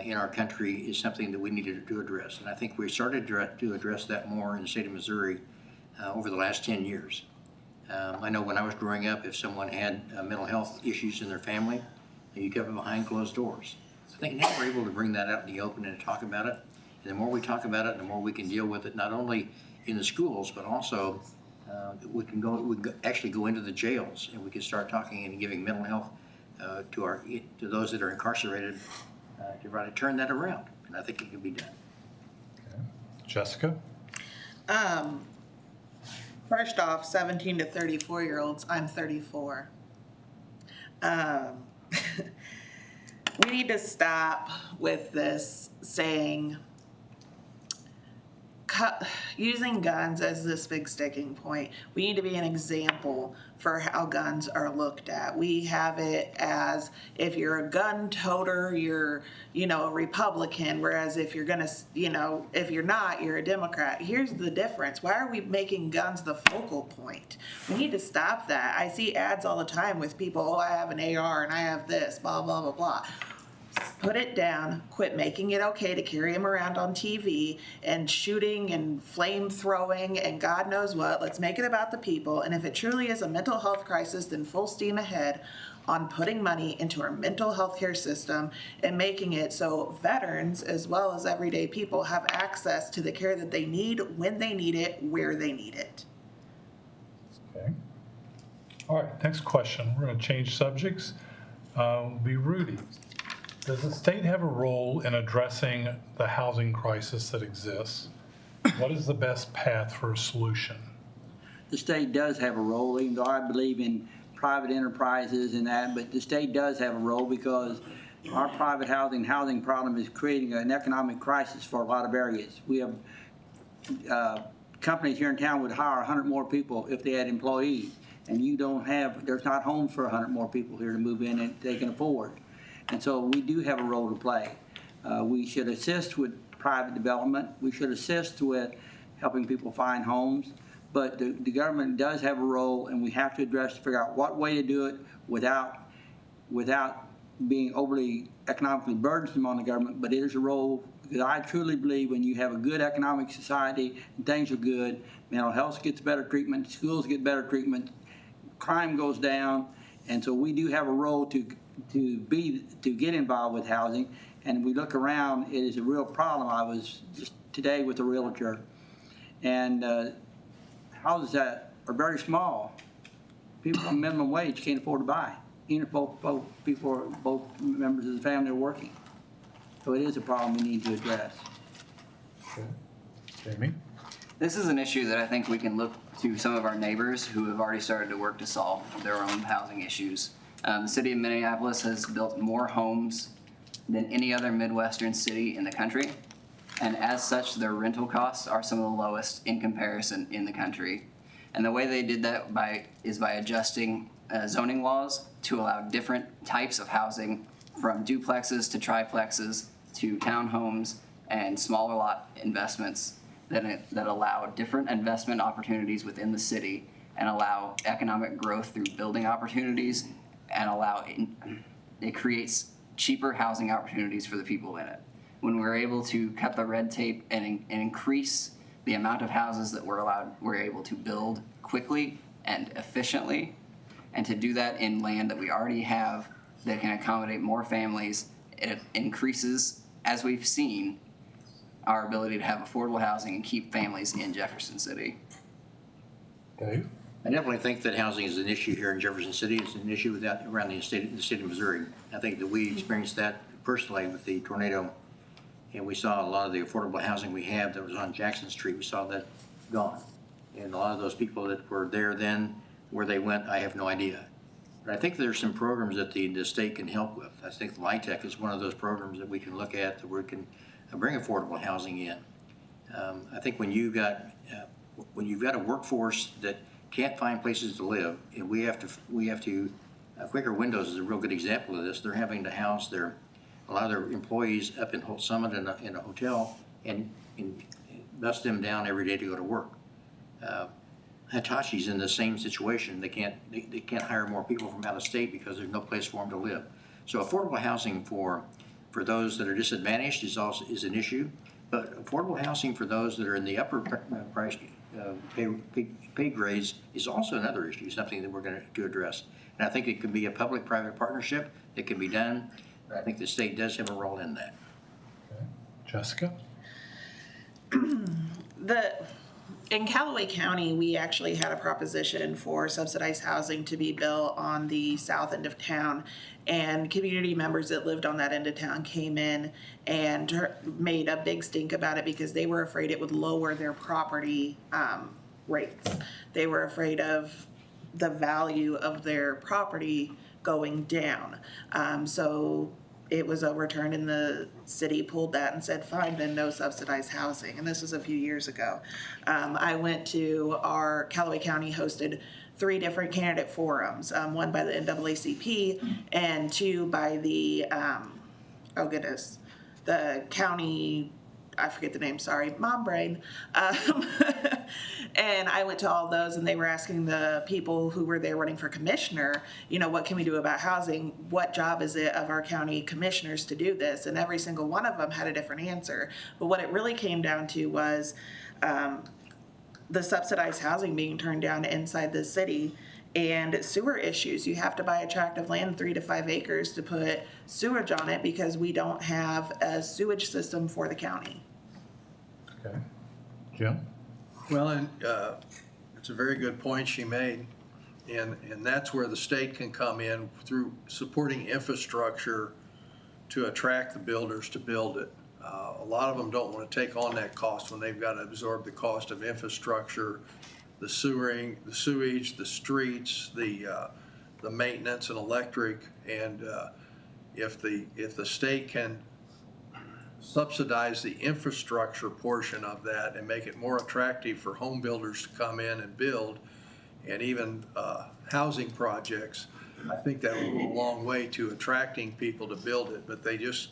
in our country is something that we needed to address. And I think we started to address that more in the state of Missouri over the last 10 years. I know when I was growing up, if someone had mental health issues in their family, you kept them behind closed doors. I think now we're able to bring that out in the open and talk about it. And the more we talk about it, the more we can deal with it, not only in the schools, but also we can actually go into the jails and we can start talking and giving mental health to those that are incarcerated to try to turn that around. And I think it can be done. Okay. Jessica? First off, 17 to 34-year-olds, I'm 34. We need to stop with this saying, using guns as this big sticking point. We need to be an example for how guns are looked at. We have it as if you're a gun toter, you're, a Republican, whereas if you're gonna, if you're not, you're a Democrat. Here's the difference. Why are we making guns the focal point? We need to stop that. I see ads all the time with people, I have an AR and I have this, blah, blah, blah, blah. Put it down, quit making it okay to carry them around on TV and shooting and flame throwing and God knows what. Let's make it about the people. And if it truly is a mental health crisis, then full steam ahead on putting money into our mental health care system and making it so veterans as well as everyday people have access to the care that they need, when they need it, where they need it. Okay. All right, next question. We're going to change subjects. Will be Rudy. Does the state have a role in addressing the housing crisis that exists? What is the best path for a solution? The state does have a role, even though I believe in private enterprises and that, but the state does have a role because our private housing problem is creating an economic crisis for a lot of areas. We have companies here in town would hire 100 more people if they had employees, and there's not homes for 100 more people here to move in and they can afford. And so we do have a role to play. We should assist with private development. We should assist with helping people find homes. But the government does have a role, and we have to figure out what way to do it without being overly economically burdensome on the government. But it is a role, because I truly believe when you have a good economic society and things are good, mental health gets better treatment, schools get better treatment, crime goes down. And so we do have a role to get involved with housing, and we look around, it is a real problem. I was just today with a realtor, and houses that are very small, people on minimum wage can't afford to buy, even if both members of the family are working. So it is a problem we need to address. Okay. Jamie? This is an issue that I think we can look to some of our neighbors who have already started to work to solve their own housing issues. The city of Minneapolis has built more homes than any other Midwestern city in the country. And as such, their rental costs are some of the lowest in comparison in the country. And the way they did that is by adjusting zoning laws to allow different types of housing, from duplexes to triplexes to townhomes and smaller lot investments that allow different investment opportunities within the city and allow economic growth through building opportunities and it creates cheaper housing opportunities for the people in it. When we're able to cut the red tape and increase the amount of houses that we're able to build quickly and efficiently, and to do that in land that we already have that can accommodate more families, it increases, as we've seen, our ability to have affordable housing and keep families in Jefferson City. Dave? I definitely think that housing is an issue here in Jefferson City. It's an issue around the state of Missouri. I think that we experienced that personally with the tornado, and we saw a lot of the affordable housing we have that was on Jackson Street. We saw that gone, and a lot of those people that were there then, where they went, I have no idea. But I think there's some programs that the state can help with. I think LIHTC is one of those programs that we can look at that we can bring affordable housing in. I think when you've got a workforce that can't find places to live, and we have to Quaker Windows is a real good example of this. They're having to house a lot of their employees up in Holt Summit in a hotel and bust them down every day to go to work. Hitachi's in the same situation. They can't hire more people from out of state because there's no place for them to live. So affordable housing for those that are disadvantaged is an issue, but affordable housing for those that are in the upper price pay grades is also another issue, something that we're going to address. And I think it could be a public-private partnership that can be done, but I think the state does have a role in that. Okay. Jessica? In Callaway County, we actually had a proposition for subsidized housing to be built on the south end of town, and community members that lived on that end of town came in and made a big stink about it because they were afraid it would lower their property rates. They were afraid of the value of their property going down. So it was overturned and the city pulled that and said, fine, then no subsidized housing. And this was a few years ago. I went to our Callaway County hosted 3 different candidate forums, one by the NAACP and 2 by the, the county, I forget the name, sorry, mom brain. And I went to all those and they were asking the people who were there running for commissioner, what can we do about housing? What job is it of our county commissioners to do this? And every single one of them had a different answer. But what it really came down to was the subsidized housing being turned down inside the city and sewer issues. You have to buy a tract of land 3 to 5 acres to put sewage on it because we don't have a sewage system for the county. Okay. Jim? Well, and it's a very good point she made, and that's where the state can come in through supporting infrastructure to attract the builders to build it. A lot of them don't want to take on that cost when they've got to absorb the cost of infrastructure, the sewering, the sewage, the streets, the maintenance and electric, and if the state can subsidize the infrastructure portion of that and make it more attractive for home builders to come in and build, and even housing projects, I think that will go a long way to attracting people to build it. But they just,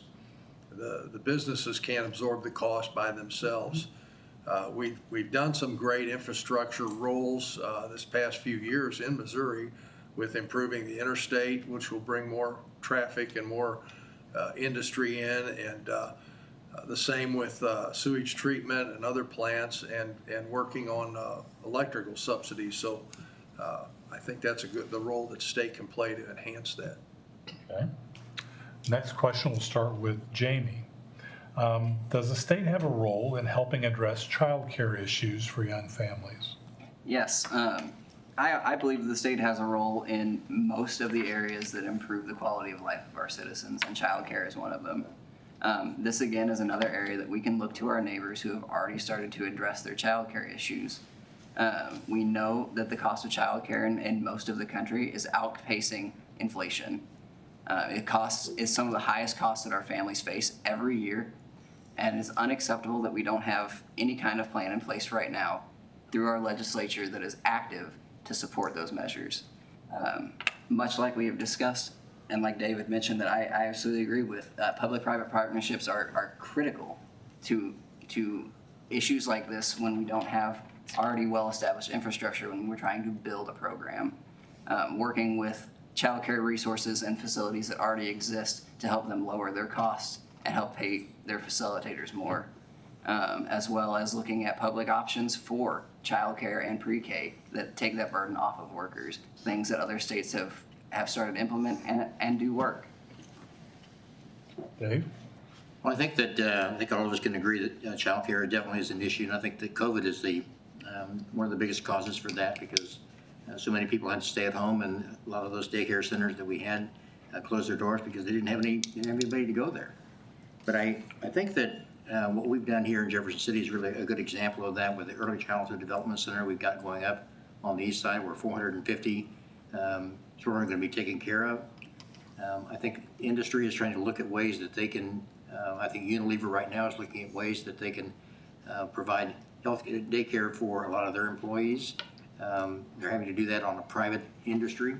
the businesses can't absorb the cost by themselves. We've done some great infrastructure roles this past few years in Missouri with improving the interstate, which will bring more traffic and more industry in, and the same with sewage treatment and other plants, and working on electrical subsidies. So I think that's the role that state can play to enhance that. Okay. Next question will start with Jamie. Does the state have a role in helping address child care issues for young families? Yes, I believe the state has a role in most of the areas that improve the quality of life of our citizens, and childcare is one of them. This again is another area that we can look to our neighbors who have already started to address their childcare issues. We know that the cost of childcare in most of the country is outpacing inflation. Is some of the highest costs that our families face every year, and it's unacceptable that we don't have any kind of plan in place right now through our legislature that is active to support those measures. Much like we have discussed, and like David mentioned, that I absolutely agree with, public-private partnerships are critical to issues like this when we don't have already well-established infrastructure when we're trying to build a program. Working with child care resources and facilities that already exist to help them lower their costs and help pay their facilitators more, as well as looking at public options for child care and pre-K that take that burden off of workers, things that other states have started to implement and do work. Dave? Well, I think that I think all of us can agree that child care definitely is an issue, and I think that COVID is one of the biggest causes for that, because so many people had to stay at home, and a lot of those daycare centers that we had closed their doors because they didn't have anybody to go there. But I think that what we've done here in Jefferson City is really a good example of that with the Early Childhood Development Center we've got going up on the east side, where 450 children are going to be taken care of. I think industry is trying to look at ways that they can, I think Unilever right now is looking at ways that they can provide health daycare for a lot of their employees. They're having to do that on a private industry.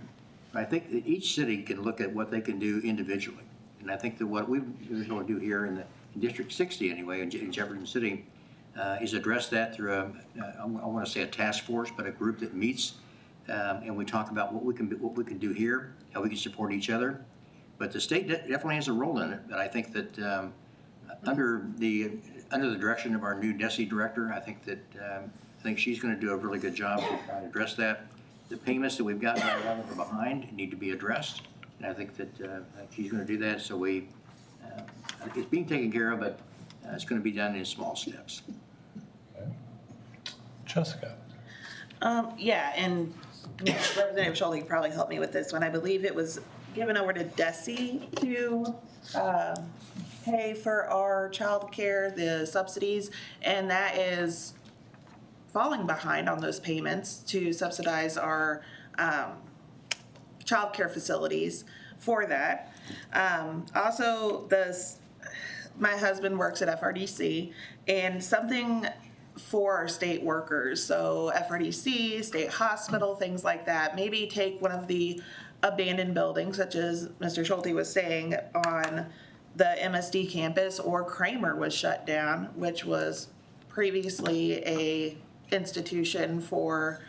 I think that each city can look at what they can do individually. And I think that what we're going to do here in District 60 anyway, in Jefferson City, is address that through I want to say a task force, but a group that meets and we talk about what we can do here, how we can support each other. But the state definitely has a role in it. But I think that under the direction of our new DESE director, I think she's going to do a really good job to try to address that. The payments that we've got right now that are behind need to be addressed, and I think that she's going to do that. So it's being taken care of, but it's going to be done in small steps. Okay. Jessica? Yeah, and Representative Schulte could probably help me with this one. I believe it was given over to DESE to pay for our child care, the subsidies, and that is falling behind on those payments to subsidize our child care facilities for that. Also, my husband works at FRDC, and something for our state workers, so FRDC, state hospital, things like that, maybe take one of the abandoned buildings, such as Mr. Schulte was saying, on the MSD campus, or Kramer was shut down, which was previously a institution for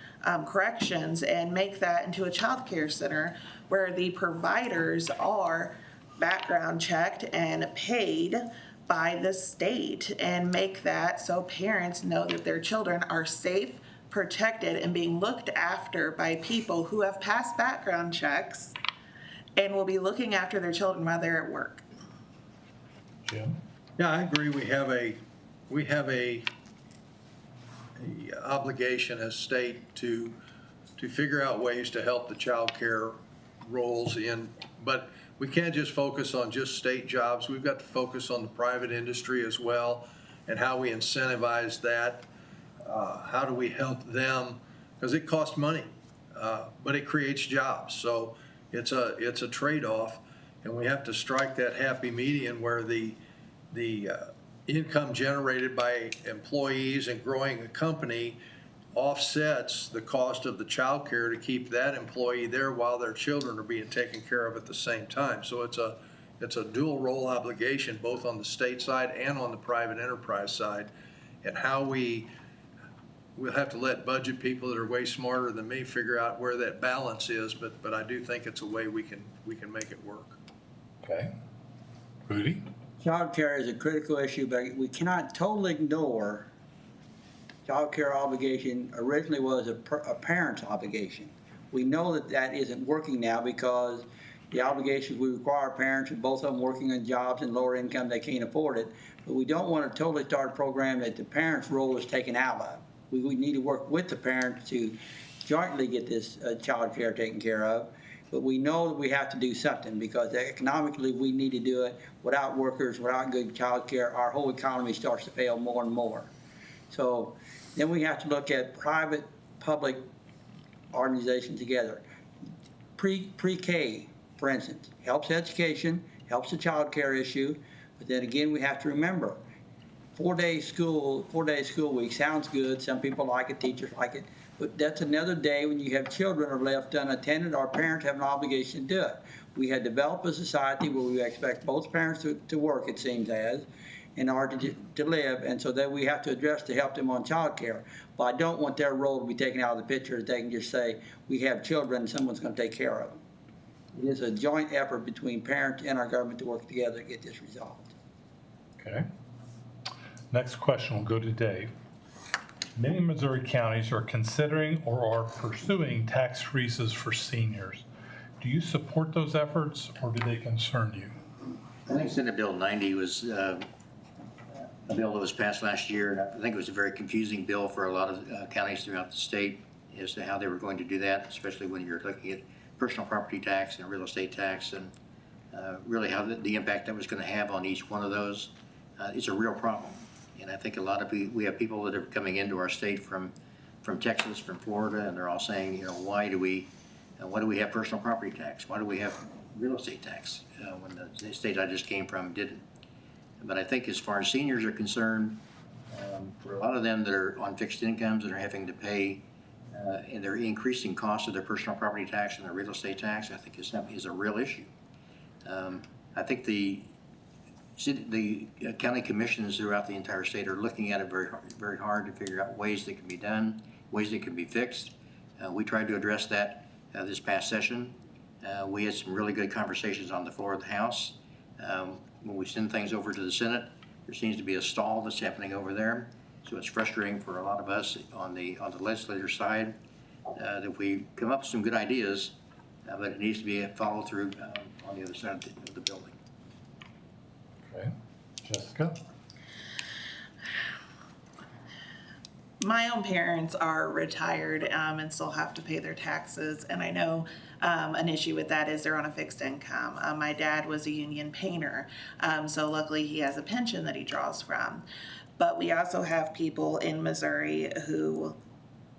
corrections, and make that into a child care center where the providers are background checked and paid by the state, and make that so parents know that their children are safe, protected, and being looked after by people who have passed background checks and will be looking after their children while they're at work. Jim? Yeah, I agree. We have a obligation as state to figure out ways to help the child care roles in, but we can't just focus on just state jobs. We've got to focus on the private industry as well, and how we incentivize that. How do we help them? Because it costs money, but it creates jobs. So it's a trade-off, and we have to strike that happy median where the income generated by employees and growing a company offsets the cost of the child care to keep that employee there while their children are being taken care of at the same time. So it's a dual role obligation, both on the state side and on the private enterprise side, and how we'll have to let budget people that are way smarter than me figure out where that balance is, but I do think it's a way we can make it work. Okay. Rudy? Child care is a critical issue, but we cannot totally ignore child care obligation originally was a parent's obligation. We know that isn't working now because the obligations we require parents, and both of them working on jobs and lower income, they can't afford it. But we don't want to totally start a program that the parent's role is taken out of. We need to work with the parents to jointly get this child care taken care of. but we know that we have to do something because economically we need to do it. Without workers, without good child care, our whole economy starts to fail more and more. So then we have to look at private, public organizations together. Pre-K, for instance, helps education, helps the child care issue, but then again, we have to remember, 4-day school week sounds good. Some people like it, teachers like it, but that's another day when you have children are left unattended. Our parents have an obligation to do it. We had developed a society where we expect both parents to work, it seems as, in order to live, and so that we have to address to help them on child care. But I don't want their role to be taken out of the picture. They can just say, we have children and someone's going to take care of them. It is a joint effort between parents and our government to work together to get this resolved. Okay. Next question will go to Dave. Many Missouri counties are considering or are pursuing tax freezes for seniors. Do you support those efforts or do they concern you? I think Senate Bill 90 was a bill that was passed last year, and I think it was a very confusing bill for a lot of counties throughout the state as to how they were going to do that, especially when you're looking at personal property tax and real estate tax, and really how the impact that was going to have on each one of those. It's a real problem, and I think a lot of we have people that are coming into our state from Texas, from Florida, and they're all saying, why do we have personal property tax? Why do we have real estate tax when the state I just came from didn't? But I think as far as seniors are concerned, for a lot of them that are on fixed incomes and are having to pay, and they're increasing costs of their personal property tax and their real estate tax, I think is a real issue. I think the county commissions throughout the entire state are looking at it very hard to figure out ways that can be done, ways that can be fixed. We tried to address that this past session. We had some really good conversations on the floor of the House. When we send things over to the Senate, there seems to be a stall that's happening over there. So it's frustrating for a lot of us on the legislature side that we come up with some good ideas, but it needs to be followed through on the other side of the building. Okay. Jessica? My own parents are retired and still have to pay their taxes, and I know an issue with that is they're on a fixed income. My dad was a union painter, so luckily he has a pension that he draws from. But we also have people in Missouri who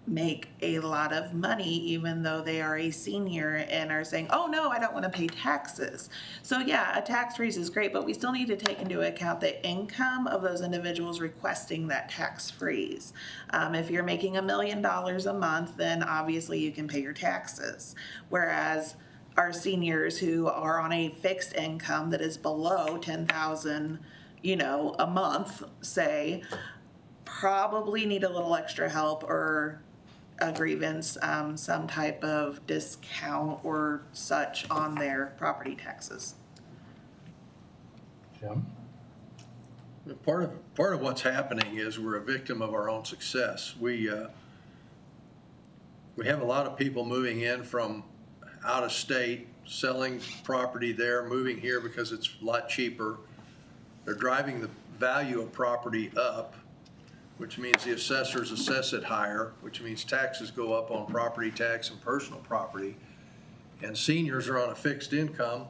make a lot of money even though they are a senior and are saying, oh no, I don't want to pay taxes. So yeah, a tax freeze is great, but we still need to take into account the income of those individuals requesting that tax freeze. If you're making $1 million a month, then obviously you can pay your taxes. Whereas our seniors who are on a fixed income that is below $10,000, a month, say, probably need a little extra help or a grievance, some type of discount or such on their property taxes. Jim? Part of what's happening is we're a victim of our own success. We have a lot of people moving in from out of state, selling property there, moving here because it's a lot cheaper. They're driving the value of property up, which means the assessors assess it higher, which means taxes go up on property tax and personal property. And seniors are on a fixed income,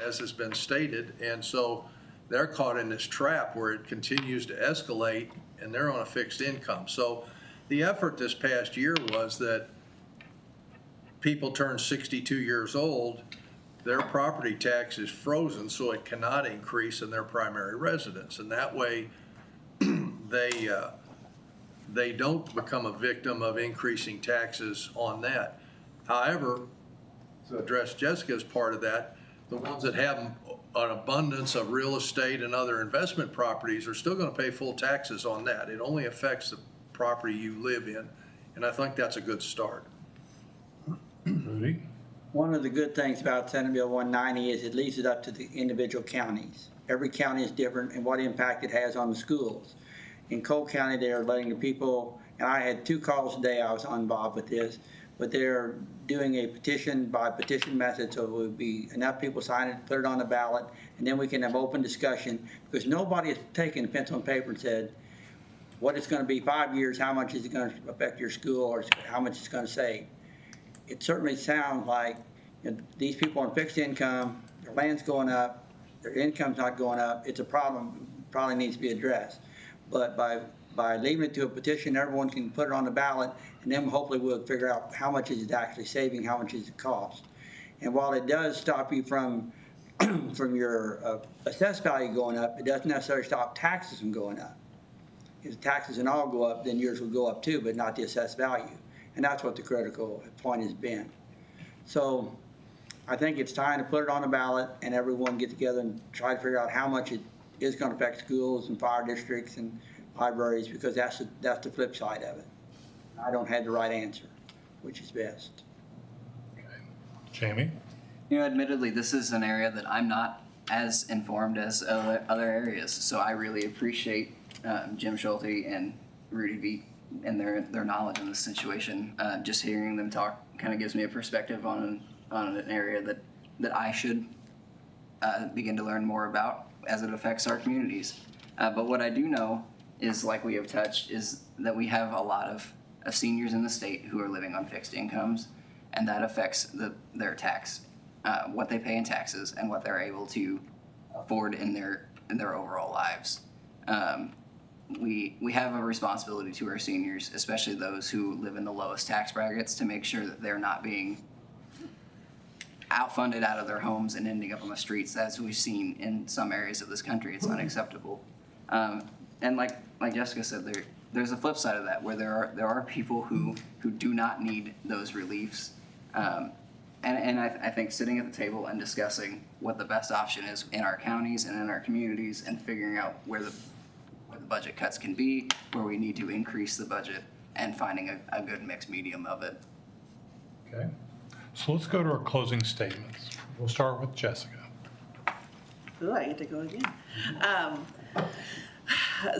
as has been stated, and so they're caught in this trap where it continues to escalate and they're on a fixed income. So the effort this past year was that people turn 62 years old, their property tax is frozen so it cannot increase in their primary residence. And that way they don't become a victim of increasing taxes on that. However, to address Jessica's part of that, the ones that have an abundance of real estate and other investment properties are still going to pay full taxes on that. It only affects the property you live in, and I think that's a good start. Rudy? One of the good things about Senate Bill 190 is it leaves it up to the individual counties. Every county is different and what impact it has on the schools. In Cole County, they're letting the people, and I had 2 calls today, I was involved with this, but they're doing a petition by petition method, so it would be enough people sign it, put it on the ballot, and then we can have open discussion, because nobody has taken a pencil and paper and said, what it's going to be 5 years, how much is it going to affect your school, or how much it's going to save. It certainly sounds like And these people on fixed income, their land's going up, their income's not going up. It's a problem, probably needs to be addressed. But by leaving it to a petition, everyone can put it on the ballot, and then hopefully we'll figure out how much is it actually saving, how much is it cost. And while it does stop you from from your assessed value going up, it doesn't necessarily stop taxes from going up. If taxes and all go up, then yours will go up too, but not the assessed value. And that's what the critical point has been. So I think it's time to put it on the ballot and everyone get together and try to figure out how much it is going to affect schools and fire districts and libraries, because that's the flip side of it. I don't have the right answer, which is best. Okay. Jamie? You know, admittedly, this is an area that I'm not as informed as other areas, so I really appreciate Jim Schulte and Rudy V and their knowledge in this situation. Just hearing them talk kind of gives me a perspective on an area that I should begin to learn more about as it affects our communities. But what I do know is, like we have touched, is that we have a lot of seniors in the state who are living on fixed incomes, and that affects their tax, what they pay in taxes, and what they're able to afford in their overall lives. We have a responsibility to our seniors, especially those who live in the lowest tax brackets, to make sure that they're not being outfunded out of their homes and ending up on the streets, as we've seen in some areas of this country. It's unacceptable. And like Jessica said, there's a flip side of that, where there are people who do not need those reliefs. And I think sitting at the table and discussing what the best option is in our counties and in our communities, and figuring out where the budget cuts can be, where we need to increase the budget, and finding a good mixed medium of it. Okay. So let's go to our closing statements. We'll start with Jessica. Ooh, I get to go again.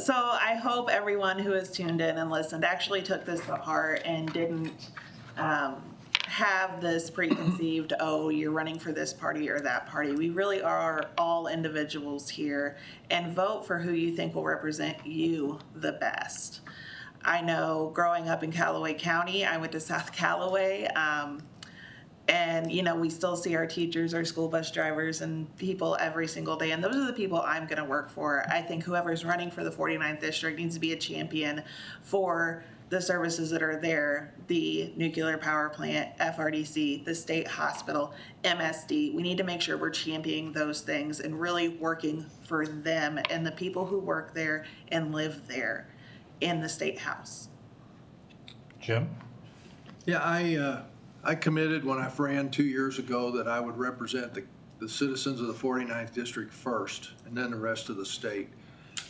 So I hope everyone who has tuned in and listened actually took this to heart and didn't have this preconceived, oh, you're running for this party or that party. We really are all individuals here, and vote for who you think will represent you the best. I know growing up in Callaway County, I went to South Callaway, and, you know, we still see our teachers, our school bus drivers, and people every single day. And those are the people I'm going to work for. I think whoever's running for the 49th district needs to be a champion for the services that are there: the nuclear power plant, FRDC, the state hospital, MSD. We need to make sure we're championing those things and really working for them and the people who work there and live there in the state house. Jim? Yeah, I committed when I ran 2 years ago that I would represent the citizens of the 49th district first, and then the rest of the state.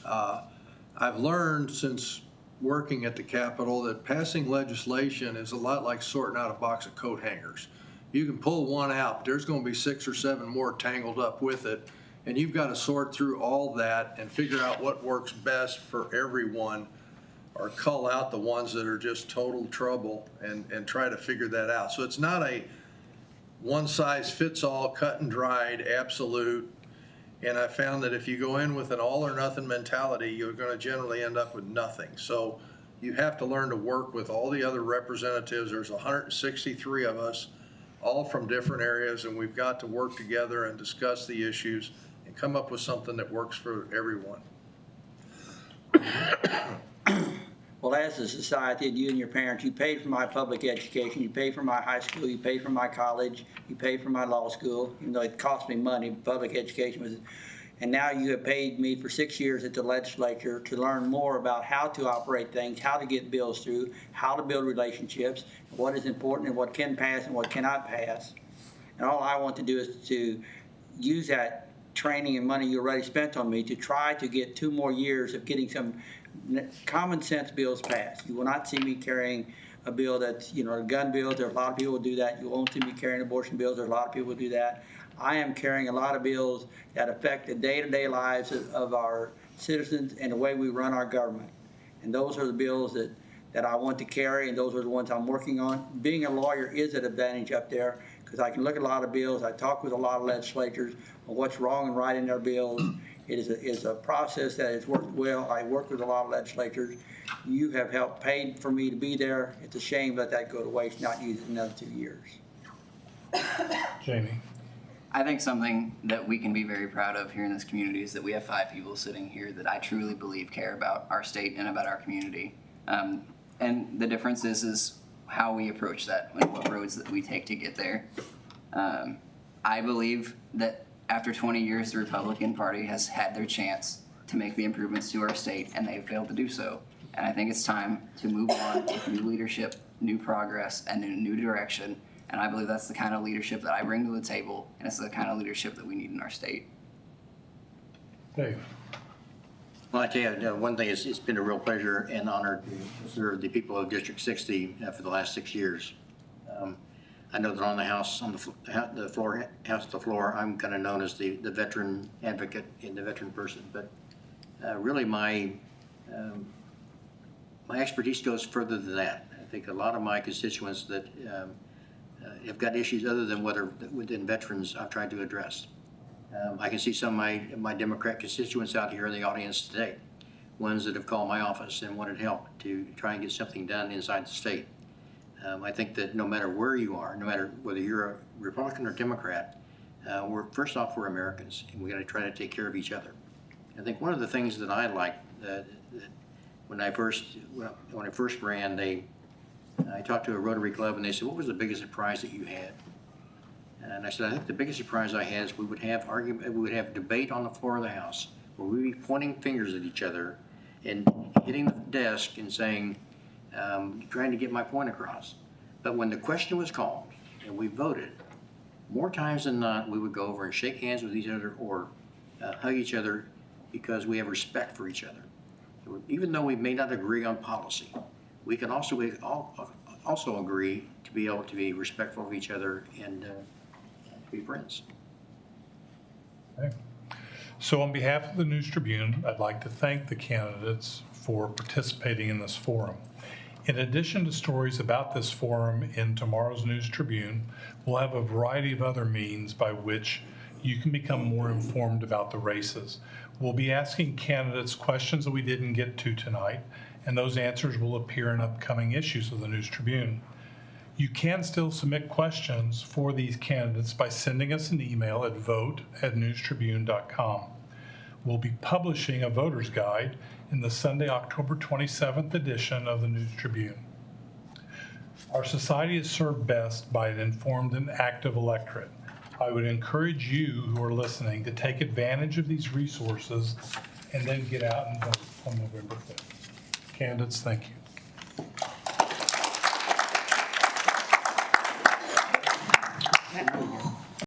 I've learned since working at the Capitol that passing legislation is a lot like sorting out a box of coat hangers. You can pull one out, but there's going to be 6 or 7 more tangled up with it, and you've got to sort through all that and figure out what works best for everyone, or cull out the ones that are just total trouble and try to figure that out. So it's not a one-size-fits-all, cut and dried, absolute. And I found that if you go in with an all or nothing mentality, you're going to generally end up with nothing. So you have to learn to work with all the other representatives. There's 163 of us, all from different areas, and we've got to work together and discuss the issues and come up with something that works for everyone. Well, as a society, you and your parents, you paid for my public education, you paid for my high school, you paid for my college, you paid for my law school, even though it cost me money. Public education was, and now you have paid me for 6 years at the legislature to learn more about how to operate things, how to get bills through, how to build relationships, what is important and what can pass and what cannot pass. And all I want to do is to use that training and money you already spent on me to try to get 2 more years of getting some common sense bills passed. You will not see me carrying a bill that's, a gun bill. There are a lot of people who do that. You won't see me carrying abortion bills. There are a lot of people who do that. I am carrying a lot of bills that affect the day-to-day lives of our citizens and the way we run our government. And those are the bills that I want to carry, and those are the ones I'm working on. Being a lawyer is an advantage up there, because I can look at a lot of bills. I talk with a lot of legislators on what's wrong and right in their bills. It is a process that has worked well. I work with a lot of legislators. You have helped pay for me to be there. It's a shame to let that go to waste, not use it another 2 years. Jamie? I think something that we can be very proud of here in this community is that we have 5 people sitting here that I truly believe care about our state and about our community. And the difference is how we approach that and what roads that we take to get there. I believe that after 20 years, the Republican Party has had their chance to make the improvements to our state, and they've failed to do so. And I think it's time to move on with new leadership, new progress, and a new direction. And I believe that's the kind of leadership that I bring to the table, and it's the kind of leadership that we need in our state. Dave? Well, I tell you, one thing is, it's been a real pleasure and honor to serve the people of District 60 for the last 6 years. I know that on the House, on the floor, House to floor, I'm kind of known as the veteran advocate and the veteran person. But really, my expertise goes further than that. I think a lot of my constituents that have got issues other than whether within veterans I've tried to address. I can see some of my Democrat constituents out here in the audience today, ones that have called my office and wanted help to try and get something done inside the state. I think that no matter where you are, no matter whether you're a Republican or Democrat, first off, we're Americans, and we got to try to take care of each other. I think one of the things that I like that when I first ran, I talked to a Rotary Club, and they said, "What was the biggest surprise that you had?" And I said, "I think the biggest surprise I had is we would have debate on the floor of the House, where we'd be pointing fingers at each other and hitting the desk and saying, trying to get my point across. But when the question was called and we voted, more times than not, we would go over and shake hands with each other or hug each other because we have respect for each other. Even though we may not agree on policy, we can also agree to be able to be respectful of each other and be friends." Okay. So on behalf of the News Tribune, I'd like to thank the candidates for participating in this forum. In addition to stories about this forum in tomorrow's News Tribune, we'll have a variety of other means by which you can become more informed about the races. We'll be asking candidates questions that we didn't get to tonight, and those answers will appear in upcoming issues of the News Tribune. You can still submit questions for these candidates by sending us an email at vote@newstribune.com. We'll be publishing a voter's guide in the Sunday, October 27th edition of the News Tribune. Our society is served best by an informed and active electorate. I would encourage you who are listening to take advantage of these resources and then get out and vote on November 5th. Candidates, thank you.